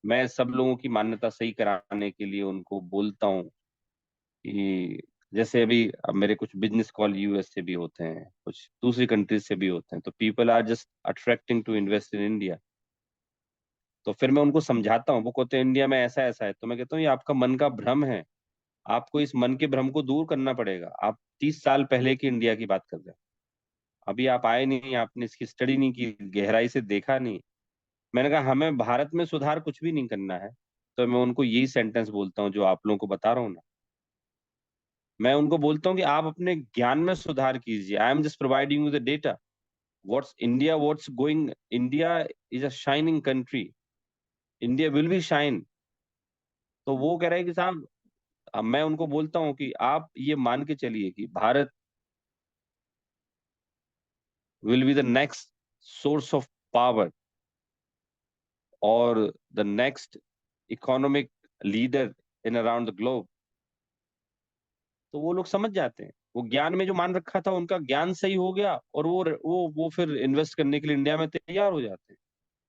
मैं सब लोगों की मान्यता सही कराने के लिए उनको बोलता हूँ कि जैसे अभी अब मेरे कुछ बिजनेस कॉल यूएस से भी होते हैं, कुछ दूसरी कंट्रीज से भी होते हैं, तो people are just attracting to invest in India. तो फिर मैं उनको समझाता हूँ, वो कहते हैं इंडिया में ऐसा ऐसा है, तो मैं कहता हूँ ये आपका मन का भ्रम है, आपको इस मन के भ्रम को दूर करना पड़ेगा। आप 30 साल पहले की इंडिया की बात कर रहे हैं, अभी आप आए नहीं, आपने इसकी स्टडी नहीं की, गहराई से देखा नहीं। मैंने कहा हमें भारत में सुधार कुछ भी नहीं करना है, तो मैं उनको यही सेंटेंस बोलता हूँ जो आप लोगों को बता रहा हूँ ना, मैं उनको बोलता हूँ कि आप अपने ज्ञान में सुधार कीजिए। I am just providing you the data. What's going, India is a shining country, India will be shine. तो वो कह रहे हैं कि साहब, अब मैं उनको बोलता हूँ कि आप ये मान के चलिए कि Bharat will be the next source of power और the next economic leader in around the globe. तो वो लोग समझ जाते हैं, वो ज्ञान में जो मान रखा था उनका ज्ञान सही हो गया, और वो फिर इन्वेस्ट करने के लिए इंडिया में तैयार हो जाते हैं।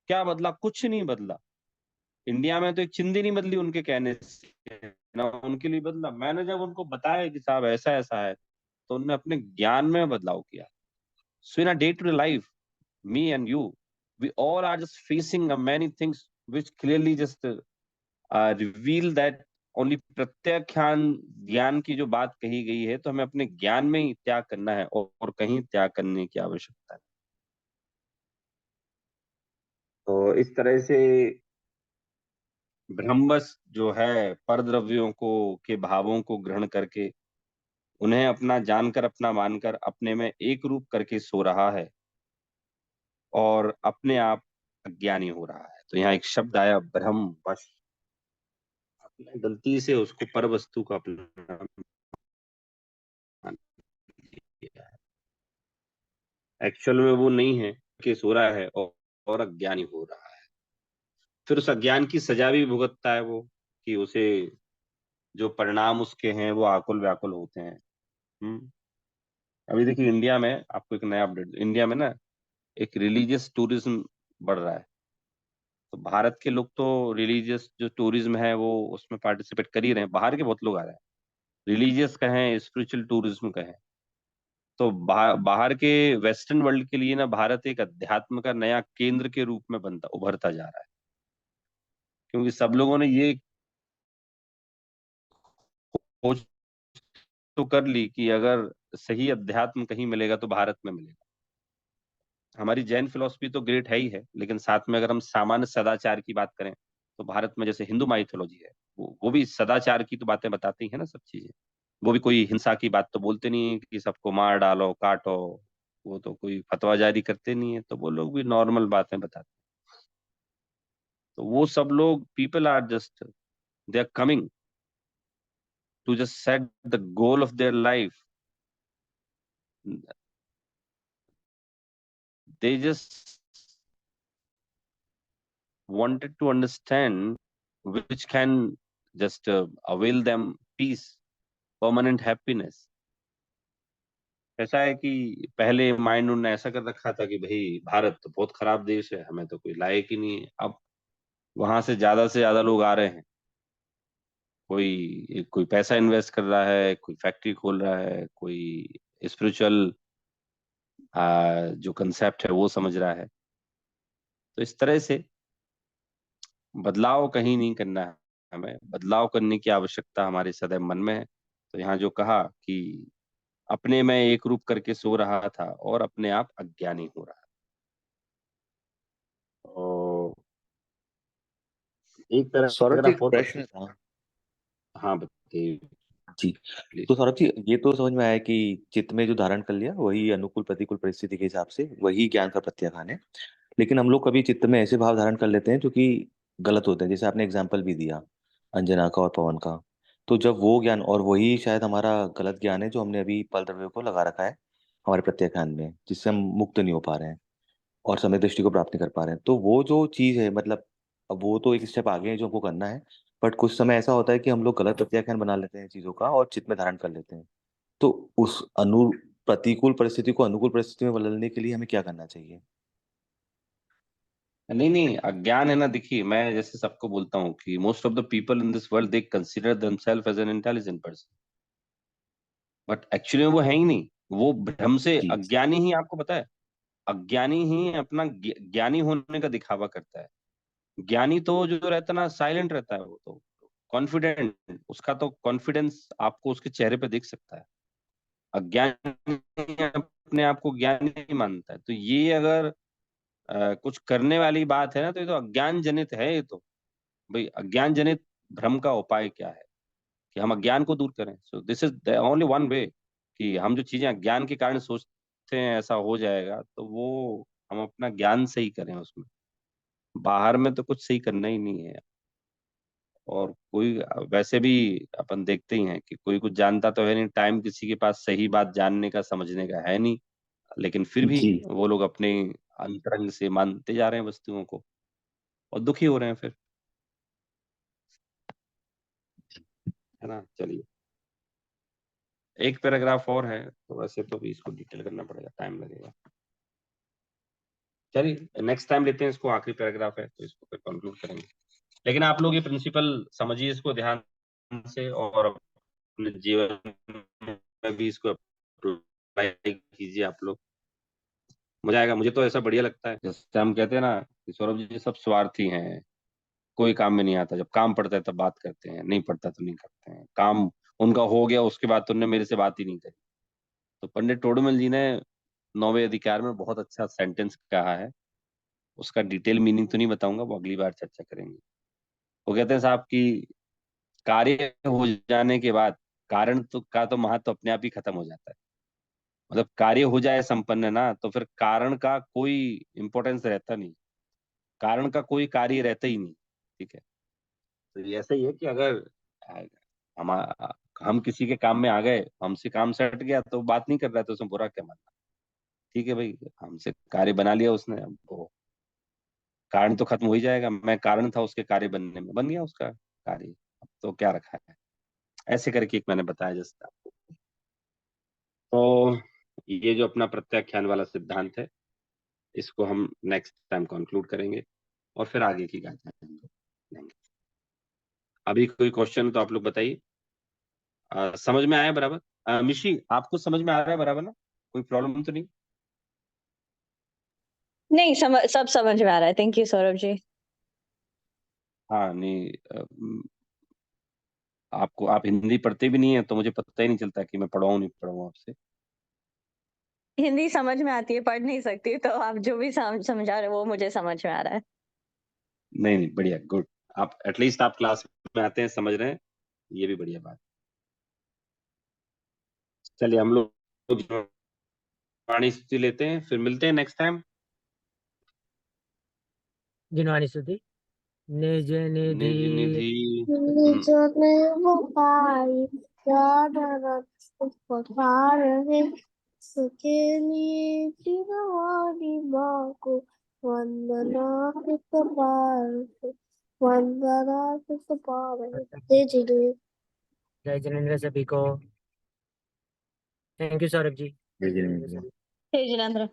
क्या बदला? कुछ नहीं बदला। इंडिया में तो एक चिंदी नहीं बदली उनके कहने से, ना उनके लिए बदला। मैंने जब उनको बताया कि साहब ऐसा ऐसा है, तो उन्होंने अपने ज्ञान में बदलाव किया। So in a day to day life, me and you, we all are just facing many things which clearly just reveal that only प्रत्याख्यान ज्ञान की जो बात कही गई है, तो हमें अपने ज्ञान में ही त्याग करना है, और कहीं त्याग करने की आवश्यकता है। तो इस तरह से ब्रह्मवश जो है परद्रव्यों को के भावों को ग्रहण करके, उन्हें अपना जानकर अपना मानकर अपने में एक रूप करके सो रहा है, और अपने आप अज्ञानी हो रहा है। तो यहाँ एक शब्द आया ब्रह्मवश, अपने गलती से उसको पर वस्तु का अपना मान लिया है। एक्चुअल में वो नहीं है, कि सो रहा है और अज्ञानी हो रहा है। फिर उस अज्ञान की सजा भी भुगतता है वो, कि उसे जो परिणाम उसके हैं वो आकुल व्याकुल होते हैं। अभी देखिए, इंडिया में आपको एक नया अपडेट, इंडिया में ना एक रिलीजियस टूरिज्म बढ़ रहा है। तो भारत के लोग तो रिलीजियस जो टूरिज्म है वो उसमें पार्टिसिपेट कर ही रहे हैं, बाहर के बहुत लोग आ रहे हैं। रिलीजियस कहें, स्पिरिचुअल टूरिज्म कहें, तो बाहर के वेस्टर्न वर्ल्ड के लिए ना भारत एक अध्यात्म का नया केंद्र के रूप में बनता उभरता जा रहा है। क्योंकि सब लोगों ने ये खोज तो कर ली कि अगर सही अध्यात्म कहीं मिलेगा तो भारत में मिलेगा। हमारी जैन फिलॉसफी तो ग्रेट है ही है, लेकिन साथ में अगर हम सामान्य सदाचार की बात करें, तो भारत में जैसे हिंदू माइथोलॉजी है, वो भी सदाचार की तो बातें बताती है ना, सब चीजें। वो भी कोई हिंसा की बात तो बोलते नहीं है कि सबको मार डालो काटो, वो तो कोई फतवा जारी करते नहीं है। तो वो लोग भी नॉर्मल बातें बताते हैं। तो वो सब लोग, people are just, they are coming to just set the goal of their life. They just wanted to understand which can just avail them peace, permanent happiness। ऐसा है कि पहले माइंड उन्होंने ऐसा कर रखा था कि भाई भारत तो बहुत खराब देश है, हमें तो कोई लायक ही नहीं है। अब वहां से ज्यादा लोग आ रहे हैं, कोई पैसा इन्वेस्ट कर रहा है, कोई फैक्ट्री खोल रहा है, कोई स्पिरिचुअल जो कंसेप्ट है वो समझ रहा है। तो इस तरह से बदलाव कहीं नहीं करना है, हमें बदलाव करने की आवश्यकता हमारे सदैव मन में है। तो यहाँ जो कहा कि अपने में एक रूप करके सो रहा था और अपने आप अज्ञानी हो रहा। और एक सौरभ जी, पैराग्राफ एक और प्रश्न बचा। था। हाँ बताइए जी, प्लीज। तो सौरभ जी, ये तो समझ में आया कि चित्त में जो धारण कर लिया वही अनुकूल प्रतिकूल परिस्थिति के हिसाब से वही ज्ञान का प्रत्याख्यान है। लेकिन हम लोग कभी चित्त में ऐसे भाव धारण कर लेते हैं जो कि गलत होते हैं, जैसे आपने एग्जाम्पल भी दिया अंजना का और पवन का। तो जब वो ज्ञान, और वही शायद हमारा गलत ज्ञान है जो हमने अभी पल द्रव्य को लगा रखा है हमारे प्रत्याख्यान में, जिससे हम मुक्त नहीं हो पा रहे हैं और समय दृष्टि को प्राप्त नहीं कर पा रहे हैं। तो वो जो चीज है, मतलब अब वो तो एक स्टेप आगे है जो हमको करना है। बट कुछ समय ऐसा होता है कि हम लोग गलत प्रत्याख्यान बना लेते हैं चीजों का और चित्त में धारण कर लेते हैं। तो उस प्रतिकूल परिस्थिति को अनुकूल परिस्थिति में बदलने के लिए हमें क्या करना चाहिए? नहीं नहीं, अज्ञान है ना। देखिए, मैं जैसे सबको बोलता हूँ कि most of the people in this world they consider themselves as an intelligent person, but actually वो है ही नहीं। वो भ्रम से जी। अज्ञानी ही, आपको पता है, अज्ञानी ही अपना ज्ञानी होने का दिखावा करता है। ज्ञानी तो जो रहता है ना, साइलेंट रहता है, वो तो कॉन्फिडेंट, उसका तो कॉन्फिडेंस आपको उसके चेहरे पे दिख सकता है। अज्ञानी अपने आप को ज्ञानी नहीं मानता है। तो ये अगर कुछ करने वाली बात है ना, तो ये तो अज्ञान जनित है। ये तो भाई अज्ञान जनित भ्रम का उपाय क्या है कि हम अज्ञान को दूर करें। So this is the only one way कि हम जो चीजें अज्ञान के कारण सोचते हैं ऐसा हो जाएगा, तो वो हम अपना ज्ञान सही करें उसमें। बाहर में तो कुछ सही करना ही नहीं है। और कोई वैसे भी अपन देखते ही हैं कि कोई कुछ जानता तो है नहीं, टाइम किसी के पास सही बात जानने का समझने का है नहीं, लेकिन फिर भी जी वो लोग अपने अंतरंग से मानते जा रहे हैं वस्तुओं को और दुखी हो रहे हैं फिर, है ना। चलिए, एक पैराग्राफ और है, तो वैसे तो भी इसको डिटेल करना पड़ेगा, टाइम लगेगा। चलिए नेक्स्ट टाइम लेते हैं इसको, आखिरी पैराग्राफ है तो इसको फिर कंक्लूड करेंगे। लेकिन आप लोग ये प्रिंसिपल समझिए इसको ध्यान से, और अपने जीवन में भी इसको अप्लाई कीजिए आप लोग। मजा आएगा। मुझे तो ऐसा बढ़िया लगता है, जैसे हम कहते हैं ना कि सौरभ जी सब स्वार्थी हैं, कोई काम में नहीं आता, जब काम पड़ता है तब बात करते हैं, नहीं पड़ता तो नहीं करते हैं। काम उनका हो गया उसके बाद तो उन्होंने मेरे से बात ही नहीं करी। तो पंडित टोडरमल जी ने 9वें अधिकार में बहुत अच्छा सेंटेंस कहा है, उसका डिटेल मीनिंग तो नहीं बताऊंगा, वो अगली बार चर्चा करेंगे। वो कहते हैं साहब कि कार्य हो जाने के बाद कारण तो का तो महत्व अपने आप ही खत्म हो जाता है। मतलब कार्य हो जाए संपन्न ना, तो फिर कारण का कोई इंपॉर्टेंस रहता नहीं, कारण का कोई कार्य रहता ही नहीं। ठीक है, तो ये ऐसा ही है कि अगर हम हम किसी के काम में आ गए, हमसे काम सट गया तो बात नहीं कर रहा है, तो उसमें बुरा क्या मानना। ठीक है भाई, हमसे कार्य बना लिया उसने, अब वो कारण तो खत्म हो ही जाएगा। मैं कारण था उसके कार्य बनने में, बन गया उसका कार्य, अब तो क्या रखा है। ऐसे करके एक मैंने बताया जैसे आपको। तो ये जो अपना प्रत्याख्यान वाला सिद्धांत है, इसको हम नेक्स्ट टाइम कंक्लूड करेंगे और फिर आगे की गाइडलाइन लेंगे। अभी कोई क्वेश्चन तो आप लोग बताइए। समझ में आया बराबर? मिशी, आपको समझ में आ रहा है बराबर ना? कोई प्रॉब्लम तो नहीं? नहीं, सब समझ में आ रहा है। Thank you Saurabh ji. हाँ नहीं, आपको, आप हिंदी पढ़ते भी नहीं है तो मुझे पता ही नहीं चलता कि मैं पढ़वाऊँ नहीं पढ़वाऊँ आपसे। हिंदी समझ में आती है, पढ़ नहीं सकती, तो आप जो भी समझा रहे हो वो मुझे समझ में आ रहा है। नहीं नहीं, बढ़िया, गुड। आप एटलीस्ट आप क्लास में आते हैं, समझ रहे हैं, ये भी बढ़िया बात। चलिए हम लोग वाणी स्तुति लेते हैं, फिर मिलते हैं नेक्स्ट टाइम। जिनवानी स्तुति। निज निधि निज निधि निज निर्भय उपकार है, सुखे लिए चिरवारी माँ को वंदना कृतपार है। जय जिनेन्द्र। जय जिनेन्द्र सभी को। Thank you Saurabh ji. जय जिनेन्द्र। जय जिनेन्द्र।